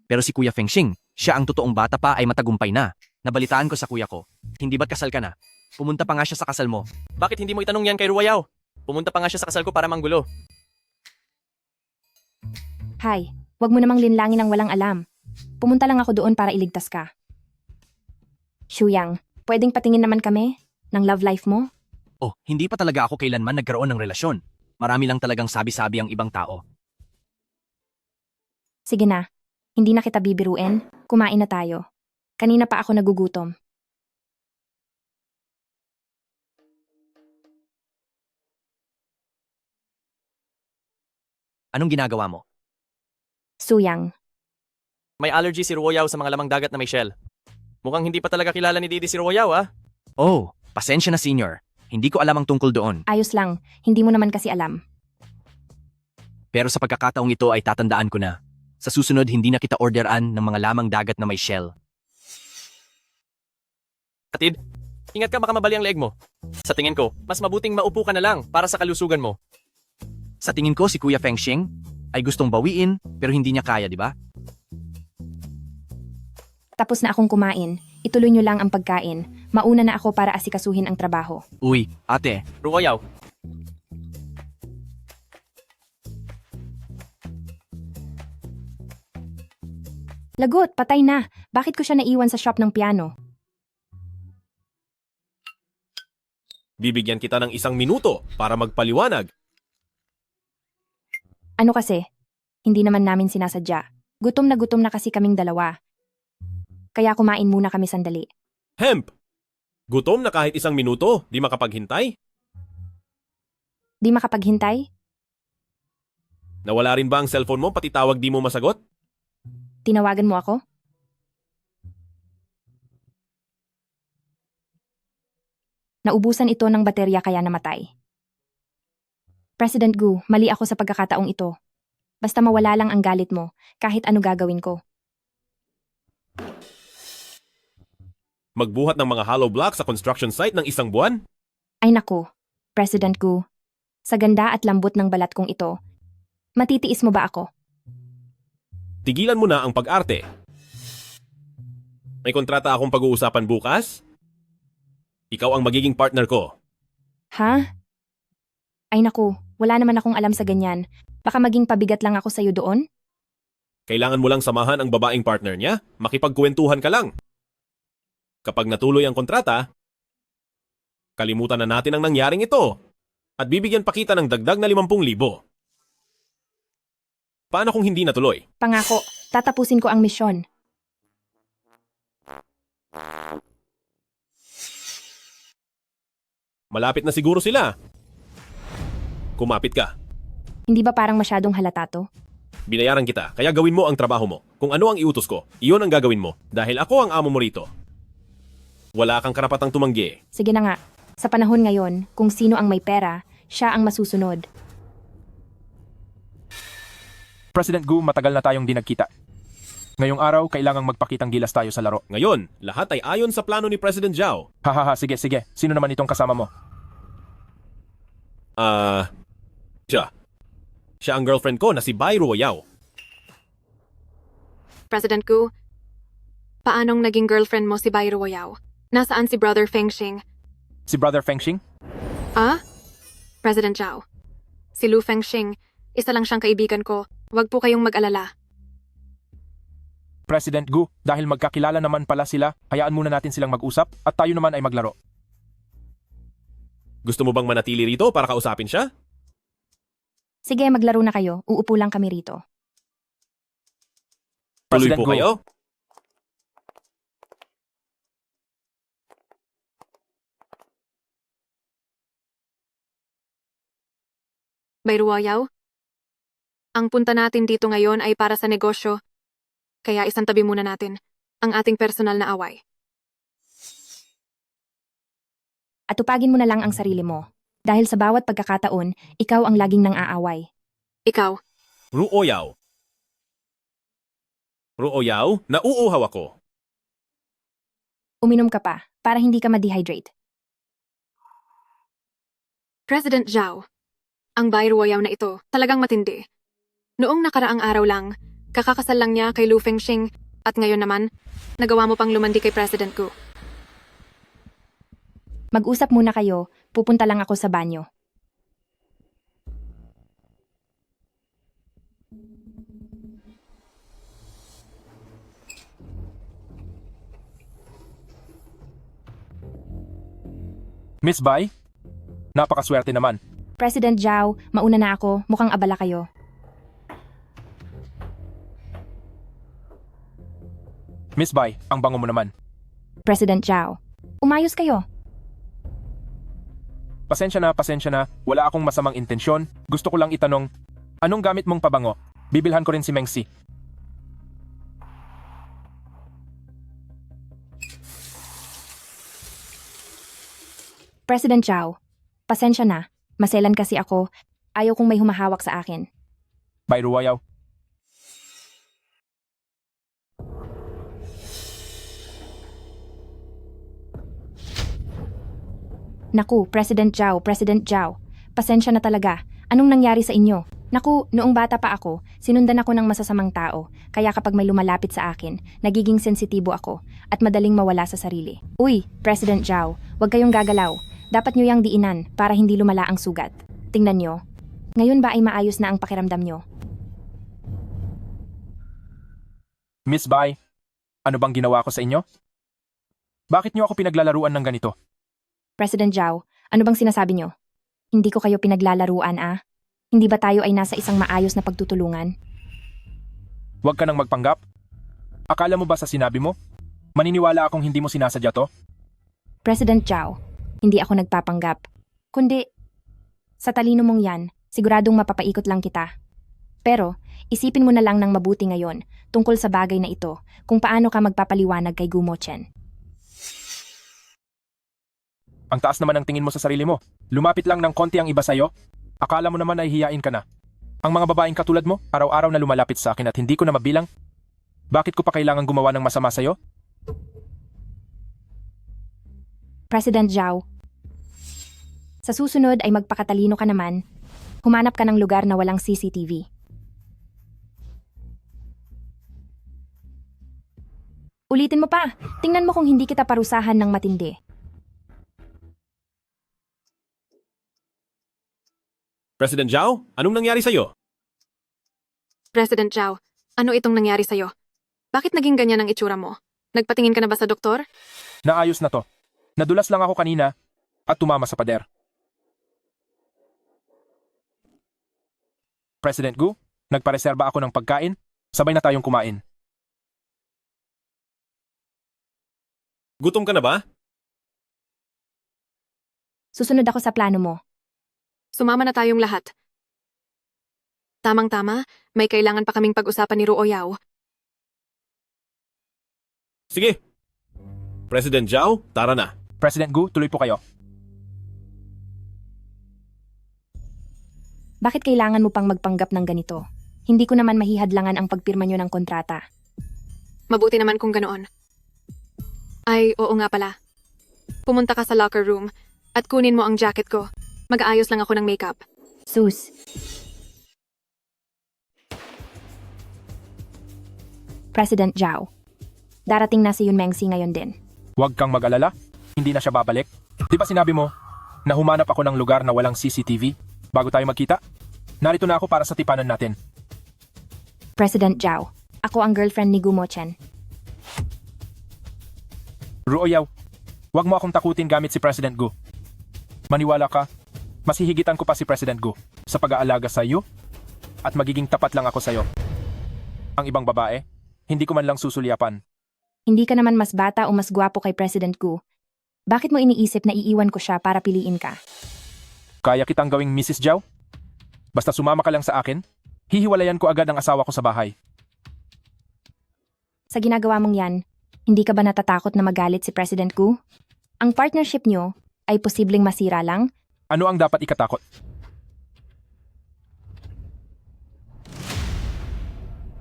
Pero si Kuya Fengxing, siya ang totoong bata pa ay matagumpay na. Nabalitaan ko sa kuya ko. Hindi ba't kasal ka na? Pumunta pa nga siya sa kasal mo. Bakit hindi mo itanong yan kay Ruoyao? Pumunta pa nga siya sa kasal ko para manggulo. Hay, wag mo namang linlangin ang walang alam. Pumunta lang ako doon para iligtas ka. Shuyang, pwedeng patingin naman kami ng love life mo? Oh, hindi pa talaga ako kailanman nagkaroon ng relasyon. Marami lang talagang sabi-sabi ang ibang tao. Sige na, hindi na kita bibiruin. Kumain na tayo. Kanina pa ako nagugutom. Anong ginagawa mo? Suyang. May allergy si Ruoyao sa mga lamang dagat na may shell. Mukhang hindi pa talaga kilala ni Didi si Ruoyao, Oh, pasensya na Senior. Hindi ko alam ang tungkol doon. Ayos lang, hindi mo naman kasi alam. Pero sa pagkakataong ito ay tatandaan ko na. Sa susunod, hindi na kita orderan ng mga lamang dagat na may shell. Atid, ingat ka baka mabali ang leeg mo. Sa tingin ko, mas mabuting maupo ka na lang para sa kalusugan mo. Sa tingin ko si Kuya Fengxing ay gustong bawiin pero hindi niya kaya, di ba? Tapos na akong kumain. Ituloy nyo lang ang pagkain. Mauna na ako para asikasuhin ang trabaho. Uy, ate. Ruoyao. Lagot, patay na. Bakit ko siya naiwan sa shop ng piano? Bibigyan kita ng 1 minuto para magpaliwanag. Ano kasi? Hindi naman namin sinasadya. Gutom na kasi kaming dalawa. Kaya kumain muna kami sandali. Hemp! Gutom na kahit 1 minuto, di makapaghintay? Di makapaghintay? Nawala rin ba ang cellphone mo pati tawag di mo masagot? Tinawagan mo ako? Naubusan ito ng baterya kaya namatay. President Gu, mali ako sa pagkakataong ito. Basta mawala lang ang galit mo, kahit ano gagawin ko. Magbuhat ng mga hollow blocks sa construction site ng 1 buwan? Ay naku, President Gu. Sa ganda at lambot ng balat kong ito, matitiis mo ba ako? Tigilan mo na ang pag-arte. May kontrata akong pag-uusapan bukas? Ikaw ang magiging partner ko. Ha? Ay naku, wala naman akong alam sa ganyan. Baka maging pabigat lang ako sa'yo doon? Kailangan mo lang samahan ang babaeng partner niya, makipagkwentuhan ka lang. Kapag natuloy ang kontrata, kalimutan na natin ang nangyaring ito at bibigyan pa kita ng dagdag na 50,000. Paano kung hindi natuloy? Pangako, tatapusin ko ang misyon. Malapit na siguro sila. Kumapit ka. Hindi ba parang masyadong halata to? Binayaran kita, kaya gawin mo ang trabaho mo. Kung ano ang iutos ko, iyon ang gagawin mo. Dahil ako ang amo mo rito. Wala kang karapatang tumanggi. Sige na nga, sa panahon ngayon, kung sino ang may pera, siya ang masusunod. President Gu, matagal na tayong di nagkita. Ngayong araw, kailangang magpakitang gilas tayo sa laro. Ngayon, lahat ay ayon sa plano ni President Zhao. Hahaha, sige. Sino naman itong kasama mo? Siya. Siya ang girlfriend ko na si Bai Ruoyao. President Gu, paanong naging girlfriend mo si Bai Ruoyao? Nasaan si Brother Fengxing? Si Brother Fengxing? President Zhao. Si Lu Fengxing, isa lang siyang kaibigan ko. Huwag po kayong mag-alala. President Gu, dahil magkakilala naman pala sila, hayaan muna natin silang mag-usap at tayo naman ay maglaro. Gusto mo bang manatili rito para kausapin siya? Sige, maglaro na kayo. Uupo lang kami rito. Tuloy President po Gu. kayo? Bai Ruoyao, ang punta natin dito ngayon ay para sa negosyo, kaya isang tabi muna natin ang ating personal na away. At tupagin mo na lang ang sarili mo. Dahil sa bawat pagkakataon, ikaw ang laging nang aaway. Ikaw, Ruoyao. Ruoyao, nauuhaw ako. Uminom ka pa, para hindi ka ma-dehydrate. President Zhao, ang Bai Ruoyao na ito talagang matindi. Noong nakaraang araw lang, kakakasal lang niya kay Lu Fengxing at ngayon naman, nagawa mo pang lumandi kay President Gu. Mag-usap muna kayo, pupunta lang ako sa banyo. Miss Bai? Napakaswerte naman. President Zhao, mauna na ako, mukhang abala kayo. Miss Bai, ang bango mo naman. President Zhao, umayos kayo. Pasensya na. Wala akong masamang intensyon. Gusto ko lang itanong, anong gamit mong pabango? Bibilhan ko rin si Mengsi. President Zhao, pasensya na. Maselan kasi ako. Ayaw kong may humahawak sa akin. Bai Ruoyao. Naku, President Zhao. Pasensya na talaga. Anong nangyari sa inyo? Naku, noong bata pa ako, sinundan ako ng masasamang tao. Kaya kapag may lumalapit sa akin, nagiging sensitibo ako at madaling mawala sa sarili. Uy, President Zhao, huwag kayong gagalaw. Dapat nyo yang diinan para hindi lumala ang sugat. Tingnan nyo. Ngayon ba ay maayos na ang pakiramdam nyo? Miss Bai, ano bang ginawa ko sa inyo? Bakit niyo ako pinaglalaruan ng ganito? President Zhao, ano bang sinasabi nyo? Hindi ko kayo pinaglalaruan ah. Hindi ba tayo ay nasa isang maayos na pagtutulungan? Huwag ka nang magpanggap. Akala mo ba sa sinabi mo? Maniniwala akong hindi mo sinasadya to? President Zhao, hindi ako nagpapanggap. Kundi, sa talino mong yan, siguradong mapapaikot lang kita. Pero, isipin mo na lang ng mabuti ngayon tungkol sa bagay na ito kung paano ka magpapaliwanag kay Gumo Chen. Ang taas naman ang tingin mo sa sarili mo. Lumapit lang ng konti ang iba sa'yo. Akala mo naman ay hiyain ka na. Ang mga babaeng katulad mo, araw-araw na lumalapit sa akin at hindi ko na mabilang. Bakit ko pa kailangan gumawa ng masama sa'yo? President Zhao, sa susunod ay magpakatalino ka naman. Humanap ka ng lugar na walang CCTV. Ulitin mo pa. Tingnan mo kung hindi kita parusahan ng matindi. President Zhao, anong nangyari sa'yo? President Zhao, ano itong nangyari sa'yo? Bakit naging ganyan ang itsura mo? Nagpatingin ka na ba sa doktor? Naayos na to. Nadulas lang ako kanina at tumama sa pader. President Gu, nagpareserba ako ng pagkain. Sabay na tayong kumain. Gutom ka na ba? Susunod ako sa plano mo. Sumama na tayong lahat. Tamang-tama, may kailangan pa kaming pag-usapan ni Ruo Yao. Sige. President Zhao, tara na. President Gu, tuloy po kayo. Bakit kailangan mo pang magpanggap ng ganito? Hindi ko naman mahihadlangan ang pagpirma nyo ng kontrata. Mabuti naman kung ganoon. Ay, oo nga pala. Pumunta ka sa locker room at kunin mo ang jacket ko. Mag-aayos lang ako ng makeup. Sus. President Zhao, darating na si Yun Mengsi ngayon din. Huwag kang mag-alala. Hindi na siya babalik. Di ba sinabi mo na humanap ako ng lugar na walang CCTV bago tayo magkita? Narito na ako para sa tipanan natin. President Zhao, ako ang girlfriend ni Gumo Chen. Ruo Yao, huwag mo akong takutin gamit si President Gu. Maniwala ka, mas hihigitan ko pa si President Gu sa pag-aalaga sa iyo at magiging tapat lang ako sa iyo. Ang ibang babae, hindi ko man lang susulyapan. Hindi ka naman mas bata o mas gwapo kay President Gu. Bakit mo iniisip na iiwan ko siya para piliin ka? Kaya kitang gawing Mrs. Zhao? Basta sumama ka lang sa akin, hihiwalayan ko agad ang asawa ko sa bahay. Sa ginagawa mong yan, hindi ka ba natatakot na magalit si President Gu? Ang partnership nyo ay posibleng masira lang? Ano ang dapat ikatakot?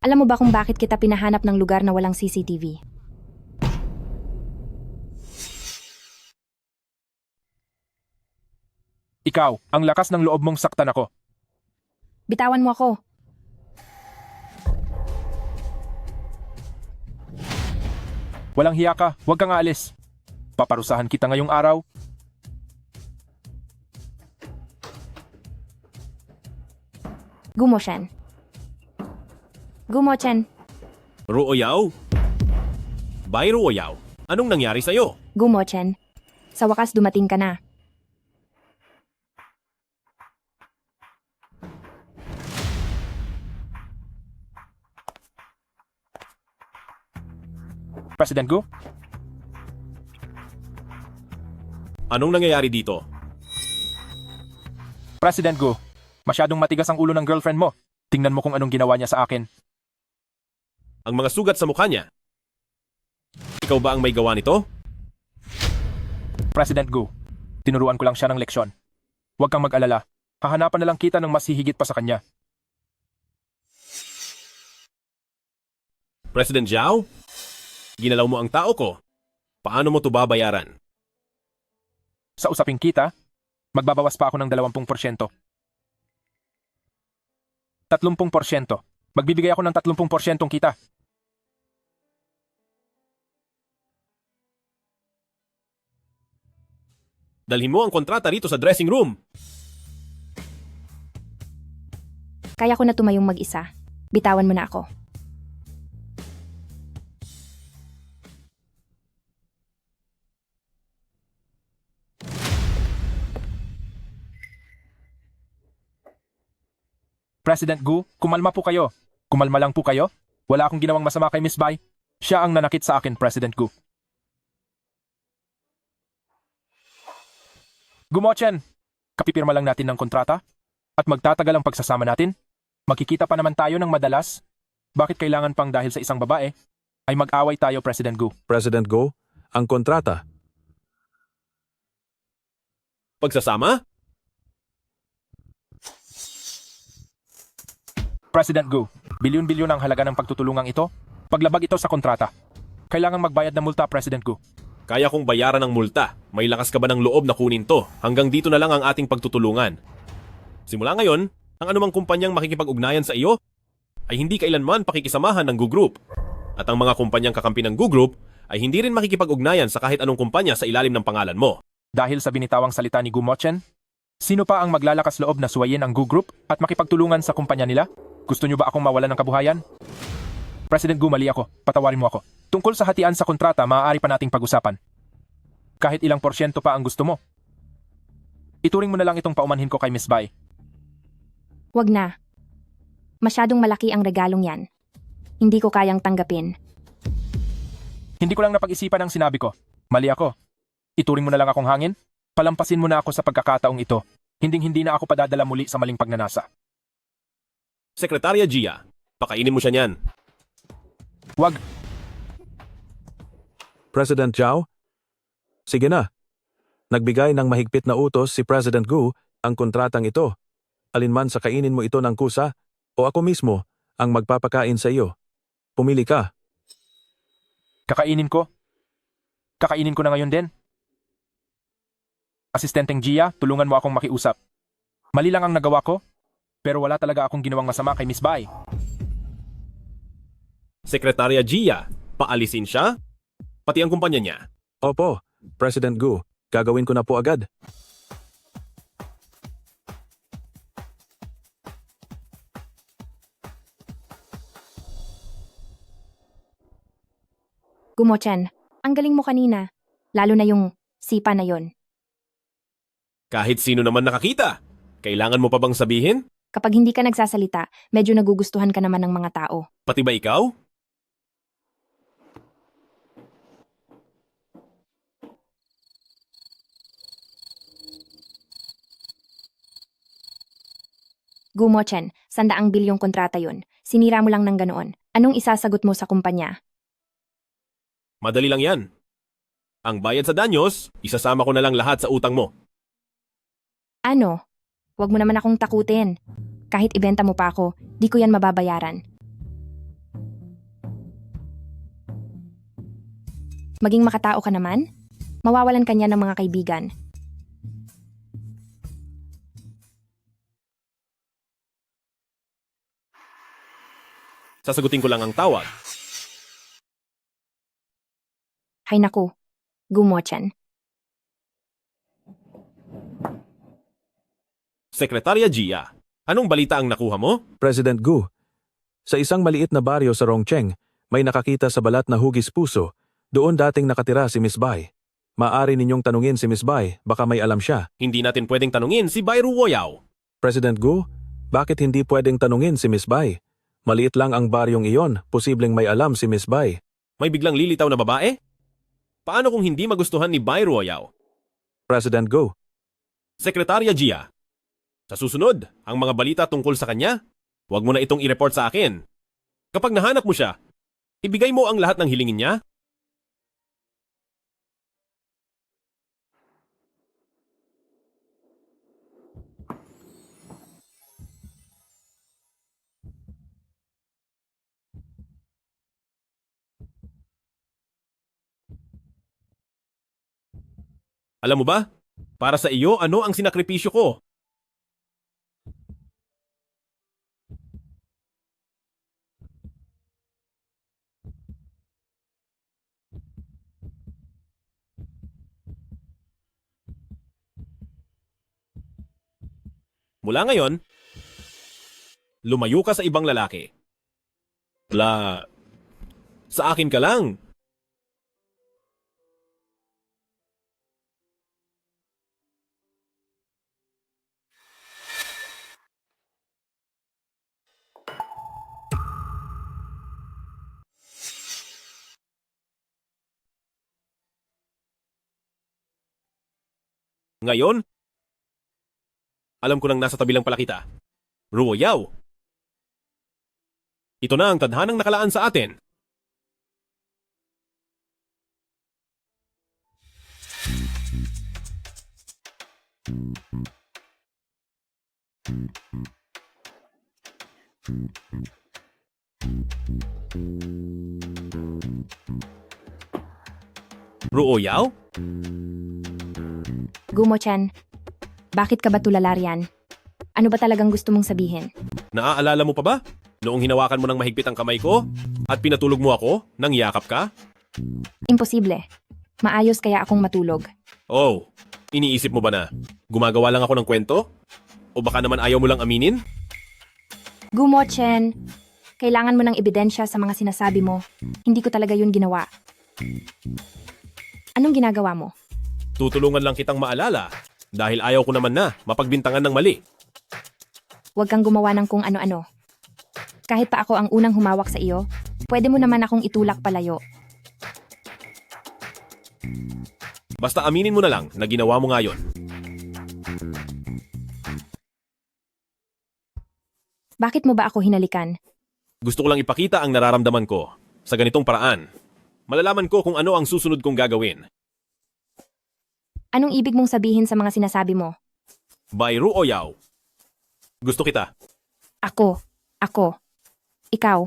Alam mo ba kung bakit kita pinahanap ng lugar na walang CCTV? Ikaw, ang lakas ng loob mong saktan ako. Bitawan mo ako. Walang hiya ka, huwag kang aalis. Paparusahan kita ngayong araw. Gumo Chen. Gumo Chen. Ruo Yao? Bai Ruo Yao, anong nangyari sa'yo? Gumo Chen. Sa wakas dumating ka na. President Gu? Anong nangyayari dito? President Gu, masyadong matigas ang ulo ng girlfriend mo. Tingnan mo kung anong ginawa niya sa akin. Ang mga sugat sa mukha niya. Ikaw ba ang may gawa nito? President Gu, tinuruan ko lang siya ng leksyon. Huwag kang mag-alala. Hahanapan na lang kita ng mas hihigit pa sa kanya. President Zhao? Ginalaw mo ang tao ko. Paano mo to babayaran? Sa usaping kita, magbabawas pa ako ng 20%. 30%. Magbibigay ako ng 30% kita. Dalhin mo ang kontrata rito sa dressing room. Kaya ko na tumayong mag-isa. Bitawan mo na ako. President Gu, kumalma po kayo. Kumalma lang po kayo. Wala akong ginawang masama kay Miss Bai. Siya ang nanakit sa akin, President Gu. Gumochen, kapipirma lang natin ng kontrata at magtatagal ang pagsasama natin. Magkikita pa naman tayo ng madalas. Bakit kailangan pang dahil sa isang babae ay mag-away tayo, President Gu? President Go, ang kontrata. Pagsasama? President Gu, bilyon-bilyon ang halaga ng pagtutulungang ito. Paglabag ito sa kontrata. Kailangan magbayad ng multa, President Gu. Kaya kong bayaran ng multa. May lakas ka ba ng loob na kunin to? Hanggang dito na lang ang ating pagtutulungan. Simula ngayon, ang anumang kumpanyang makikipag-ugnayan sa iyo ay hindi kailanman pakikisamahan ng Gu Group. At ang mga kumpanyang kakampi ng Gu Group ay hindi rin makikipag-ugnayan sa kahit anong kumpanya sa ilalim ng pangalan mo. Dahil sa binitawang salita ni Gumochen, sino pa ang maglalakas loob na suwayin ang Gu Group at makipagtulungan sa kumpanya nila? Gusto niyo ba akong mawalan ng kabuhayan? President Gu, mali ako. Patawarin mo ako. Tungkol sa hatian sa kontrata, maaari pa nating pag-usapan. Kahit ilang porsyento pa ang gusto mo. Ituring mo na lang itong paumanhin ko kay Miss Bai. Wag na. Masyadong malaki ang regalong yan. Hindi ko kayang tanggapin. Hindi ko lang napag-isipan ang sinabi ko. Mali ako. Ituring mo na lang akong hangin. Palampasin mo na ako sa pagkakataong ito. Hinding-hindi na ako padadala muli sa maling pagnanasa. Sekretarya Gia, pakainin mo siya niyan. Wag. President Zhao? Sige na. Nagbigay ng mahigpit na utos si President Gu ang kontratang ito. Alinman sa kainin mo ito ng kusa o ako mismo ang magpapakain sa iyo. Pumili ka. Kakainin ko. Kakainin ko na ngayon din. Asistenteng Gia, tulungan mo akong makiusap. Mali lang ang nagawa ko, pero wala talaga akong ginawang masama kay Miss Bai. Sekretarya Gia, paalisin siya? Pati ang kumpanya niya. Opo, President Gu. Gagawin ko na po agad. Gumochen, ang galing mo kanina. Lalo na yung sipa na yon. Kahit sino naman nakakita. Kailangan mo pa bang sabihin? Kapag hindi ka nagsasalita, medyo nagugustuhan ka naman ng mga tao. Pati ba ikaw? Gumochen, 100 bilyong kontrata yon. Sinira mo lang ng ganoon. Anong isasagot mo sa kumpanya? Madali lang yan. Ang bayad sa danyos, isasama ko na lang lahat sa utang mo. Ano? Huwag mo naman akong takutin. Kahit ibenta mo pa ako, di ko yan mababayaran. Maging makatao ka naman? Mawawalan ka niya ng mga kaibigan. Sasagutin ko lang ang tawag. Hay naku, Gumochen. Sekretarya Gia, anong balita ang nakuha mo? President Gu, sa isang maliit na baryo sa Rongcheng, may nakakita sa balat na hugis puso. Doon dating nakatira si Miss Bai. Maaari ninyong tanungin si Miss Bai, baka may alam siya. Hindi natin pwedeng tanungin si Bai Ruoyao. President Gu, bakit hindi pwedeng tanungin si Miss Bai? Maliit lang ang baryong iyon, posibleng may alam si Miss Bai. May biglang lilitaw na babae? Paano kung hindi magustuhan ni Bai Ruoyao? President Gu. Sekretarya Gia, sa susunod, ang mga balita tungkol sa kanya, huwag mo na itong i-report sa akin. Kapag nahanap mo siya, ibigay mo ang lahat ng hilingin niya. Alam mo ba, para sa iyo, ano ang sinakripisyo ko? Mula ngayon, lumayo ka sa ibang lalaki. Sa akin ka lang. Ngayon, alam ko nang nasa tabi lang pala kita. Ruo Yao. Ito na ang tadhanang nakalaan sa atin. Ruo Yao? Gumo-chan, bakit ka ba tulala riyan? Ano ba talagang gusto mong sabihin? Naaalala mo pa ba? Noong hinawakan mo ng mahigpit ang kamay ko at pinatulog mo ako nang yakap ka? Imposible. Maayos kaya akong matulog. Oh, iniisip mo ba na gumagawa lang ako ng kwento? O baka naman ayaw mo lang aminin? Gumo-chen, kailangan mo ng ebidensya sa mga sinasabi mo. Hindi ko talaga yun ginawa. Anong ginagawa mo? Tutulungan lang kitang maalala dahil ayaw ko naman na mapagbintangan ng mali. Huwag kang gumawa ng kung ano-ano. Kahit pa ako ang unang humawak sa iyo, pwede mo naman akong itulak palayo. Basta aminin mo na lang na ginawa mo ngayon. Bakit mo ba ako hinalikan? Gusto ko lang ipakita ang nararamdaman ko sa ganitong paraan. Malalaman ko kung ano ang susunod kong gagawin. Anong ibig mong sabihin sa mga sinasabi mo? By Ruo Yao. Gusto kita. Ako. Ikaw.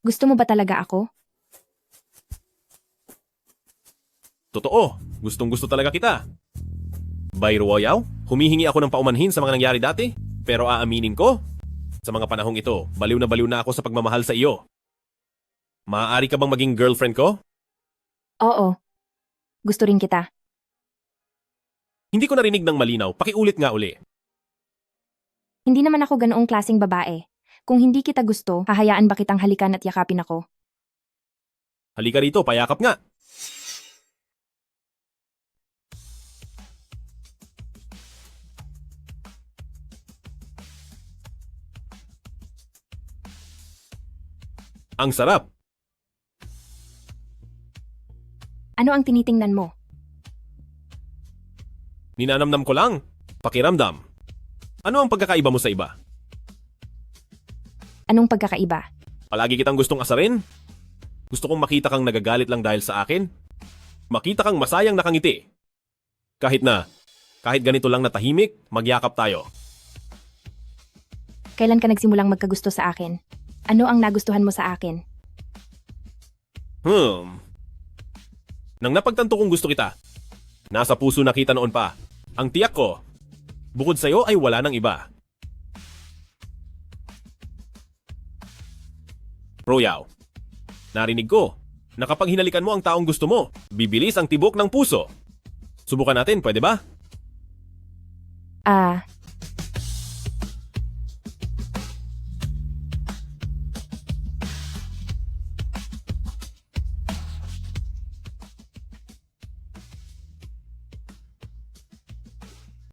Gusto mo ba talaga ako? Totoo, gustong-gusto talaga kita. By Ruo Yao, humihingi ako ng paumanhin sa mga nangyari dati, pero aaminin ko, sa mga panahong ito, baliw na ako sa pagmamahal sa iyo. Maaari ka bang maging girlfriend ko? Oo. Gusto rin kita. Hindi ko narinig ng malinaw, pakiulit nga uli. Hindi naman ako ganoong klaseng babae. Kung hindi kita gusto, hahayaan ba kitang halikan at yakapin ako? Halika rito, payakap nga. Ang sarap. Ano ang tinitingnan mo? Ninanamnam ko lang. Pakiramdam. Ano ang pagkakaiba mo sa iba? Anong pagkakaiba? Palagi kitang gustong asarin? Gusto kong makita kang nagagalit lang dahil sa akin? Makita kang masayang nakangiti? Kahit ganito lang na tahimik, magyakap tayo. Kailan ka nagsimulang magkagusto sa akin? Ano ang nagustuhan mo sa akin? Nang napagtanto kong gusto kita, nasa puso na kita noon pa. Ang tiyak ko, bukod sa'yo ay wala nang iba. Royao, narinig ko na kapag hinalikan mo ang taong gusto mo, bibilis ang tibok ng puso. Subukan natin, pwede ba?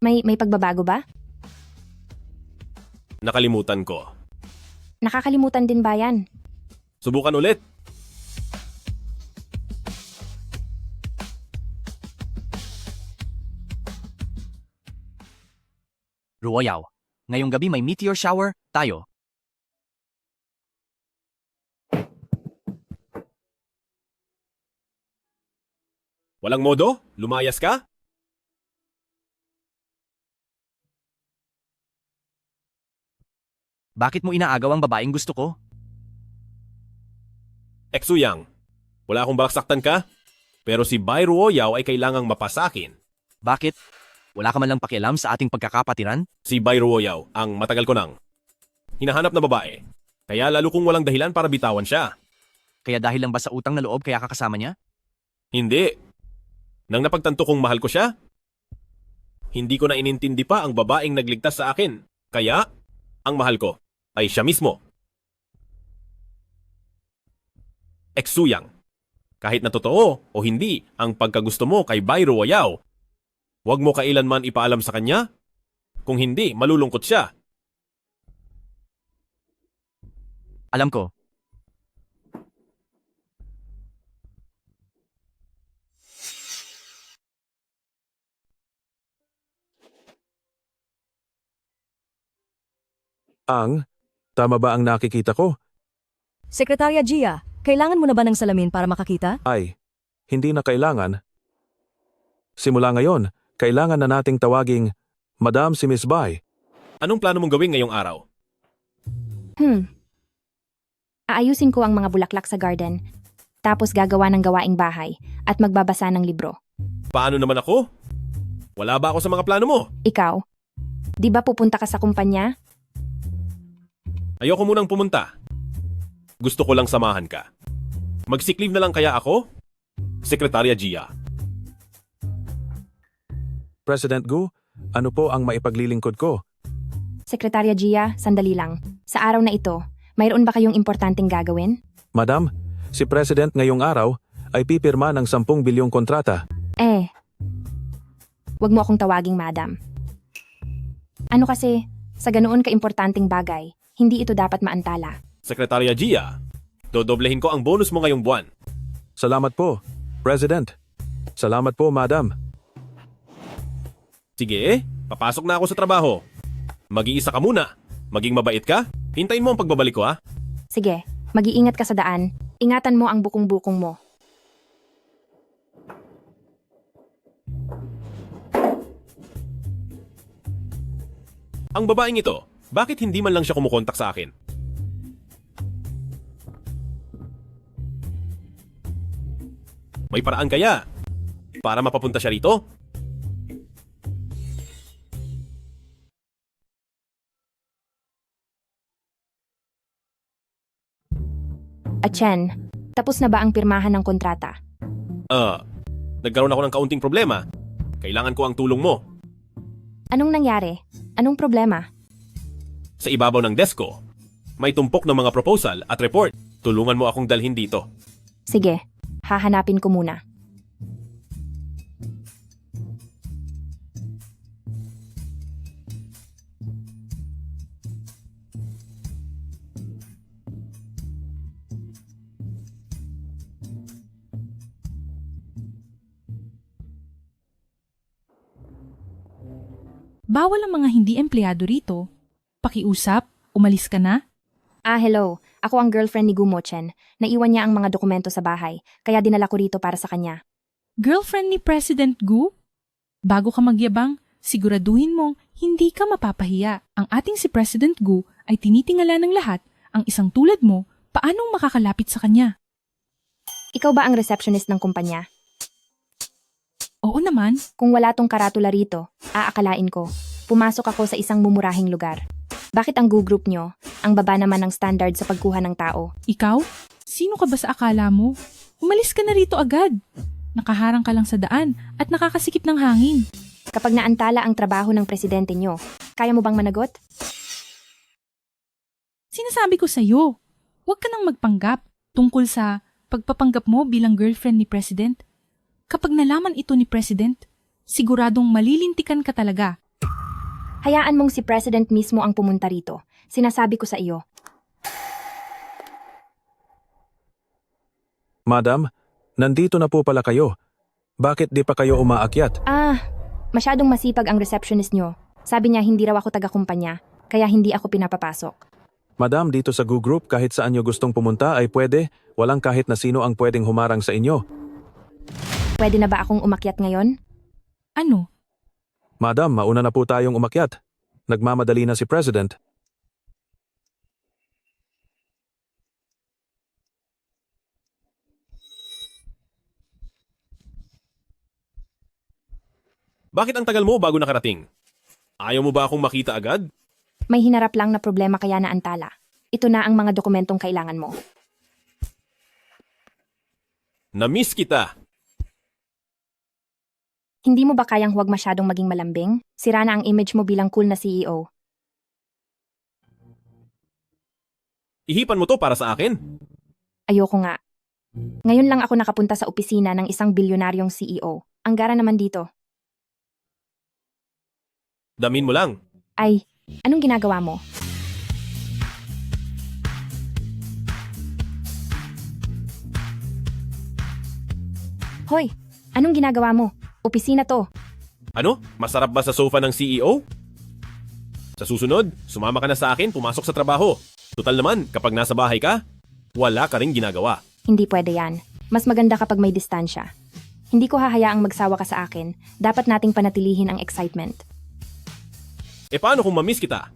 May pagbabago ba? Nakalimutan ko. Nakakalimutan din ba yan? Subukan ulit. Ruo Yao, ngayong gabi may meteor shower, tayo. Walang modo? Lumayas ka? Bakit mo inaagaw ang babaeng gusto ko? Exuyang, wala akong balak ka, pero si Bai Ruo Yao ay kailangang mapasakin. Bakit? Wala ka man lang pakialam sa ating pagkakapatiran? Si Bai Ruo Yao ang matagal ko nang hinahanap na babae. Kaya lalo kong walang dahilan para bitawan siya. Kaya dahil lang ba sa utang na loob kaya kakasama niya? Hindi. Nang napagtanto kong mahal ko siya, hindi ko na inintindi pa ang babaeng nagligtas sa akin. Kaya, ang mahal ko ay siya mismo. Exuyang, kahit na totoo o hindi ang pagkagusto mo kay Bai Ruo Yao, huwag mo kailanman ipaalam sa kanya. Kung hindi, malulungkot siya. Alam ko. Tama ba ang nakikita ko? Sekretarya Gia, kailangan mo na ba ng salamin para makakita? Ay, hindi na kailangan. Simula ngayon, kailangan na nating tawaging Madam si Miss Bai. Anong plano mong gawin ngayong araw? Aayusin ko ang mga bulaklak sa garden, tapos gagawa ng gawaing bahay at magbabasa ng libro. Paano naman ako? Wala ba ako sa mga plano mo? Ikaw, di ba pupunta ka sa kumpanya? Ayoko munang pumunta. Gusto ko lang samahan ka. Mag-sick leave na lang kaya ako? Sekretarya Gia. President Gu, ano po ang maipaglilingkod ko? Sekretarya Gia, sandali lang. Sa araw na ito, mayroon ba kayong importanteng gagawin? Madam, si President ngayong araw ay pipirma ng 10 bilyong kontrata. Wag mo akong tawaging madam. Ano kasi, sa ganoon ka-importanteng bagay, hindi ito dapat maantala. Sekretarya Gia, dodoblehin ko ang bonus mo ngayong buwan. Salamat po, President. Salamat po, Madam. Sige, papasok na ako sa trabaho. Mag-iisa ka muna. Maging mabait ka. Hintayin mo ang pagbabalik ko, ha? Sige, mag-iingat ka sa daan. Ingatan mo ang bukong-bukong mo. Ang babaeng ito, bakit hindi man lang siya kumukontak sa akin? May paraan kaya? Para mapapunta siya rito? Chen, tapos na ba ang pirmahan ng kontrata? Nagkaroon ako ng kaunting problema. Kailangan ko ang tulong mo. Anong nangyari? Anong problema? Sa ibabaw ng desk ko, may tumpok ng mga proposal at report. Tulungan mo akong dalhin dito. Sige, hahanapin ko muna. Bawal ang mga hindi empleyado rito. Pakiusap, umalis ka na? Hello. Ako ang girlfriend ni Gumochen. Naiwan niya ang mga dokumento sa bahay, kaya dinala ko rito para sa kanya. Girlfriend ni President Gu? Bago ka magyabang, siguraduhin mong hindi ka mapapahiya. Ang ating si President Gu ay tinitingala ng lahat. Ang isang tulad mo, paanong makakalapit sa kanya? Ikaw ba ang receptionist ng kumpanya? Oo naman. Kung wala tong karatula rito, aakalain ko. Pumasok ako sa isang mumurahing lugar. Bakit ang Gu Group nyo, ang baba naman ng standard sa pagkuha ng tao? Ikaw? Sino ka ba sa akala mo? Umalis ka na rito agad. Nakaharang ka lang sa daan at nakakasikip ng hangin. Kapag naantala ang trabaho ng presidente nyo, kaya mo bang managot? Sinasabi ko sa'yo, huwag ka nang magpanggap tungkol sa pagpapanggap mo bilang girlfriend ni President. Kapag nalaman ito ni President, siguradong malilintikan ka talaga. Hayaan mong si President mismo ang pumunta rito. Sinasabi ko sa iyo. Madam, nandito na po pala kayo. Bakit di pa kayo umaakyat? Masyadong masipag ang receptionist nyo. Sabi niya hindi raw ako taga-kumpanya, kaya hindi ako pinapapasok. Madam, dito sa Gu Group kahit saan nyo gustong pumunta ay pwede. Walang kahit na sino ang pwedeng humarang sa inyo. Pwede na ba akong umakyat ngayon? Ano? Madam, mauna na po tayong umakyat. Nagmamadali na si President. Bakit ang tagal mo bago nakarating? Ayaw mo ba akong makita agad? May hinarap lang na problema kaya naantala. Ito na ang mga dokumentong kailangan mo. Na-miss kita. Hindi mo ba kayang huwag masyadong maging malambing? Sira na ang image mo bilang cool na CEO. Ihipan mo to para sa akin? Ayoko nga. Ngayon lang ako nakapunta sa opisina ng isang bilyonaryong CEO. Ang gara naman dito. Damin mo lang. Ay, anong ginagawa mo? Hoy, anong ginagawa mo? Opisina to. Ano? Masarap ba sa sofa ng CEO? Sa susunod, sumama ka na sa akin, pumasok sa trabaho. Tutal naman, kapag nasa bahay ka, wala ka ring ginagawa. Hindi pwede yan. Mas maganda kapag may distansya. Hindi ko hahayaang magsawa ka sa akin. Dapat nating panatilihin ang excitement. E paano kung mamiss kita?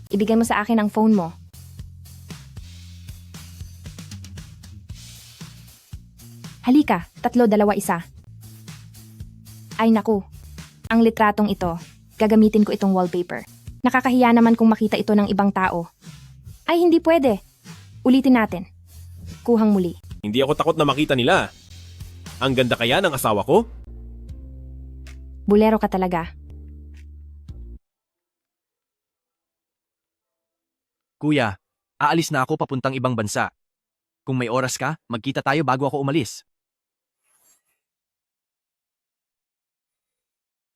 Ibigay mo sa akin ang phone mo. Halika, 3, 2, 1. Ay naku, ang litratong ito, gagamitin ko itong wallpaper. Nakakahiya naman kung makita ito ng ibang tao. Ay hindi pwede. Ulitin natin. Kuhang muli. Hindi ako takot na makita nila. Ang ganda kaya ng asawa ko? Bulero ka talaga. Kuya, aalis na ako papuntang ibang bansa. Kung may oras ka, magkita tayo bago ako umalis.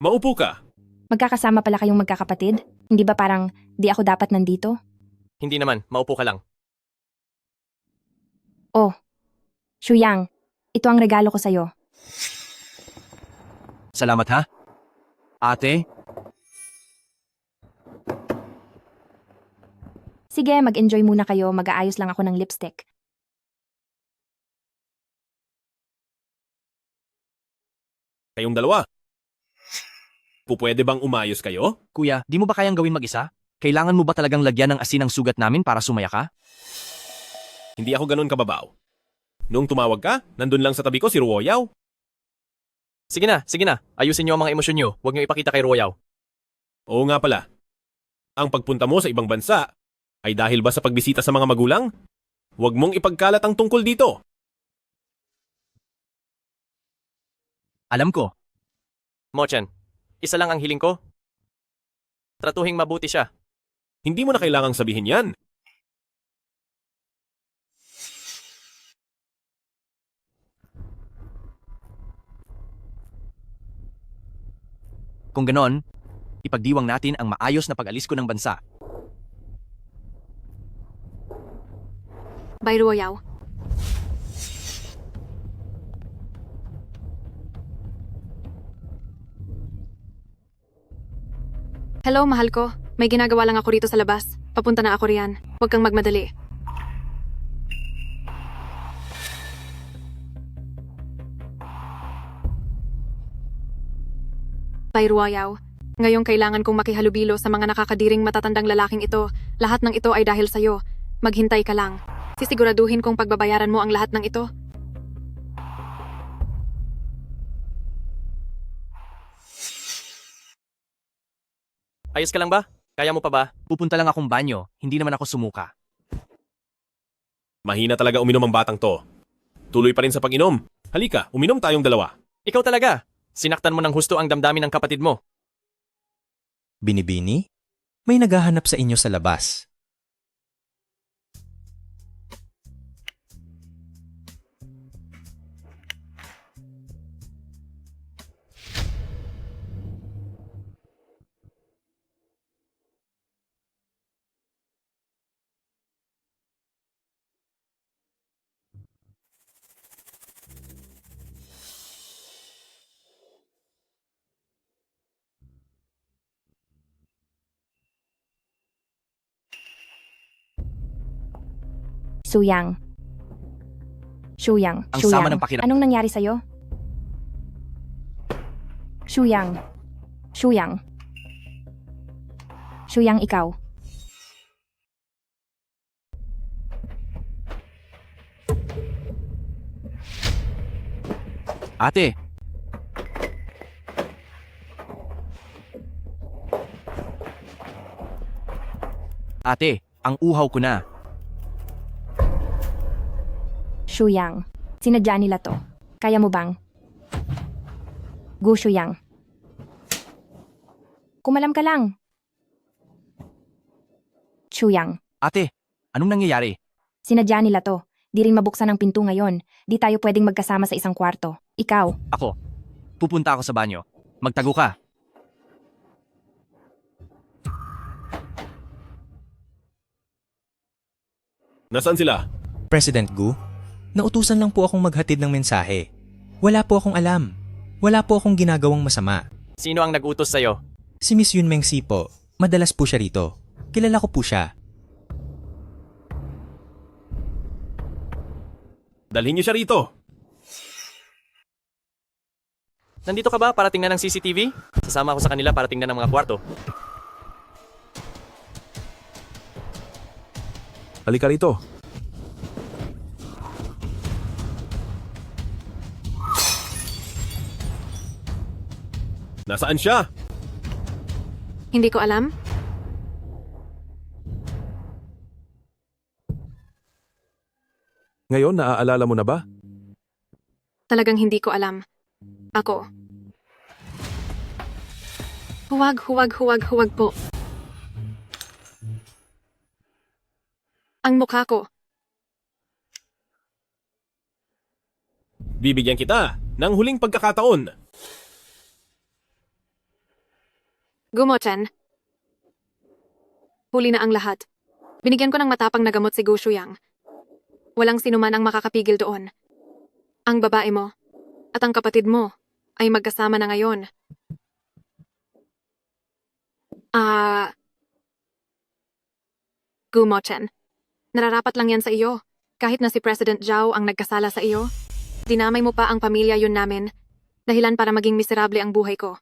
Maupo ka. Magkakasama pala kayong magkakapatid? Hindi ba parang di ako dapat nandito? Hindi naman, maupo ka lang. Oh, Shuyang, ito ang regalo ko sa'yo. Salamat ha. Ate, Sige, mag-enjoy muna kayo. Mag-aayos lang ako ng lipstick. Kayong dalawa. Pupwede bang umayos kayo? kuya, di mo ba kayang gawin mag-isa? Kailangan mo ba talagang lagyan ng asin ang sugat namin para sumaya ka? Hindi ako ganun kababaw. Noong tumawag ka, nandun lang sa tabi ko si Ruoyaw. Sige na. Ayusin niyo ang mga emosyon niyo. Huwag niyo ipakita kay Ruoyaw. Oo nga pala. Ang pagpunta mo sa ibang bansa ay dahil ba sa pagbisita sa mga magulang? Huwag mong ipagkalat ang tungkol dito. Alam ko. Mochen, isa lang ang hiling ko. Tratuhing mabuti siya. Hindi mo na kailangang sabihin yan. Kung ganon, ipagdiwang natin ang maayos na pag-alis ko ng bansa. Bye, Ruoyaw. Hello, mahal ko. May ginagawa lang ako rito sa labas. Papunta na ako riyan. Huwag kang magmadali. Bye, Ruoyaw. Ngayong kailangan kong makihalubilo sa mga nakakadiring matatandang lalaking ito. Lahat ng ito ay dahil sa'yo. Maghintay ka lang. Sisiguraduhin kong pagbabayaran mo ang lahat ng ito. Ayos ka lang ba? Kaya mo pa ba? Pupunta lang akong banyo, hindi naman ako sumuka. Mahina talaga uminom ang batang to. Tuloy pa rin sa pag-inom. Halika, uminom tayong dalawa. Ikaw talaga. Sinaktan mo ng husto ang damdamin ng kapatid mo. Binibini? May naghahanap sa inyo sa labas. Shuyang. Ang sama ng pakiram. Anong nangyari sa'yo? Shuyang. Shuyang, ikaw. Ate! Ate, ang uhaw ko na. Shuyang, sinadya nila to. Kaya mo bang? Gu Shuyang. Kumalam ka lang. Shuyang, Ate, anong nangyayari? sinadya nila to. Di rin mabuksan ang pinto ngayon. Di tayo pwedeng magkasama sa isang kwarto. Ikaw, Ako. Pupunta ako sa banyo. Magtago ka. Nasaan sila? President Gu, nautusan lang po akong maghatid ng mensahe. Wala po akong alam. Wala po akong ginagawang masama. Sino ang nag-utos sa'yo? Si Miss Yun Mengsi po. Madalas po siya rito. Kilala ko po siya. Dalhin niyo siya rito. Nandito ka ba para tingnan ng CCTV? Sasama ako sa kanila para tingnan ng mga kwarto. Halika rito. Nasaan siya? Hindi ko alam. Ngayon, naaalala mo na ba? Talagang hindi ko alam. Ako. Huwag po. Ang mukha ko. Bibigyan kita ng huling pagkakataon. Gumo-chan. Huli na ang lahat. Binigyan ko ng matapang na gamot si Gu Shuyang. Walang sinuman ang makakapigil doon. Ang babae mo at ang kapatid mo ay magkasama na ngayon. Gumo-chan. Nararapat lang yan sa iyo. Kahit na si President Zhao ang nagkasala sa iyo, dinamay mo pa ang pamilya yun namin, dahilan para maging miserable ang buhay ko.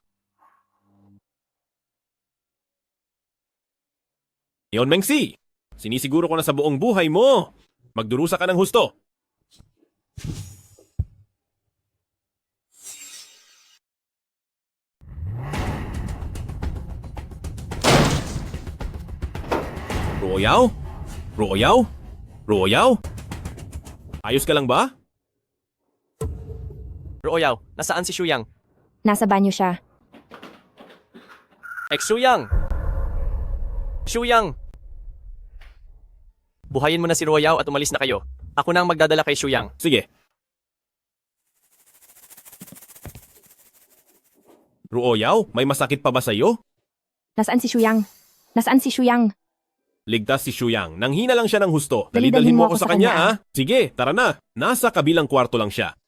Yon Mengsi, sinisiguro ko na sa buong buhay mo. Magdurusa ka ng husto. Ruoyaw? Ruoyaw? Ruoyaw? Ayos ka lang ba? Ruoyaw, nasaan si Shuyang? Nasa banyo siya. Shuyang! Shuyang! Buhayin mo na si Ruoyaw at umalis na kayo. Ako na ang magdadala kay Shuyang. Sige. Ruoyaw, may masakit pa ba sa'yo? Nasaan si Shuyang? Nasaan si Shuyang? Ligtas si Shuyang. Nanghina lang siya ng husto. Dali-dalhin Dalidalhin mo mo ako sa kanya, ha? Sige, tara na. Nasa kabilang kwarto lang siya.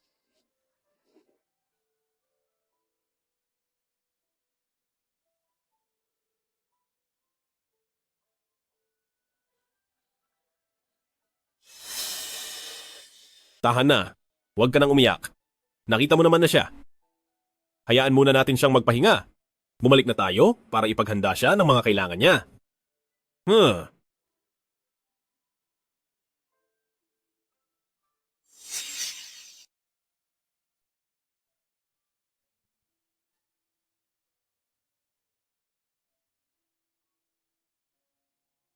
Tahan na. Huwag ka nang umiyak. Nakita mo naman na siya. Hayaan muna natin siyang magpahinga. Bumalik na tayo para ipaghanda siya ng mga kailangan niya.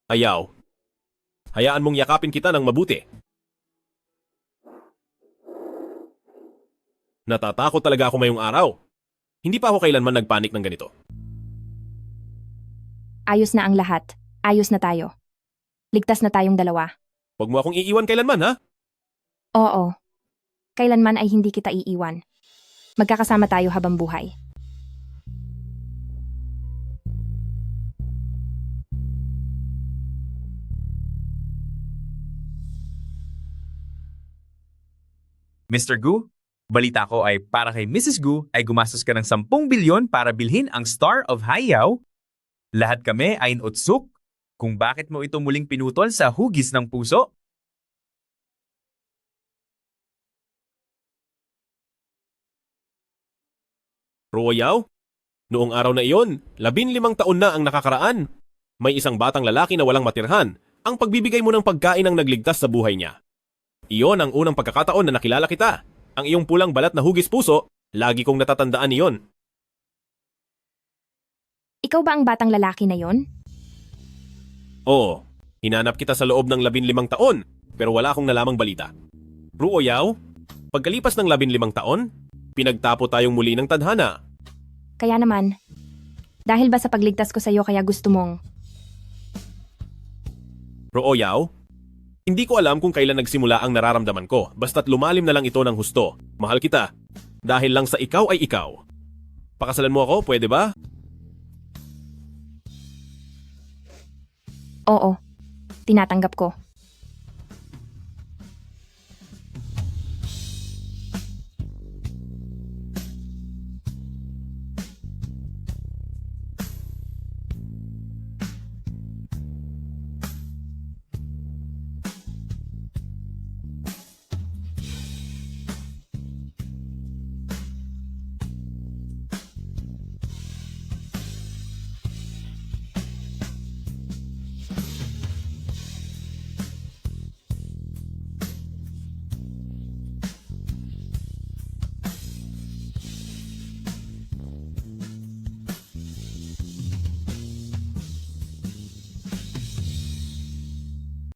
Ayaw. Hayaan mong yakapin kita ng mabuti. Natatakot talaga ako ngayong araw. Hindi pa ako kailanman nagpanik ng ganito. Ayos na ang lahat. Ayos na tayo. Ligtas na tayong dalawa. Huwag mo akong iiwan kailanman, ha? Oo. Kailanman ay hindi kita iiwan. Magkakasama tayo habang buhay. Mr. Gu, balita ko ay para kay Mrs. Gu ay gumastos ka ng 10 bilyon para bilhin ang Star of Hayaw. Lahat kami ay inutsuk kung bakit mo ito muling pinutol sa hugis ng puso. Ruoyaw? Noong araw na iyon, 15 taon na ang nakakaraan. May isang batang lalaki na walang matirhan. Ang pagbibigay mo ng pagkain ang nagligtas sa buhay niya. Iyon ang unang pagkakataon na nakilala kita. Ang iyong pulang balat na hugis puso, lagi kong natatandaan iyon. Ikaw ba ang batang lalaki na yon? Oo, hinanap kita sa loob ng 15 taon, pero wala akong nalamang balita. Ruoyaw, pagkalipas ng 15 taon, pinagtapo tayong muli ng tadhana. Kaya naman, dahil ba sa pagligtas ko sa iyo kaya gusto mong... Ruoyaw, hindi ko alam kung kailan nagsimula ang nararamdaman ko, basta't lumalim na lang ito ng husto. Mahal kita. Dahil lang sa ikaw ay ikaw. Pakasalan mo ako, pwede ba? Oo, tinatanggap ko.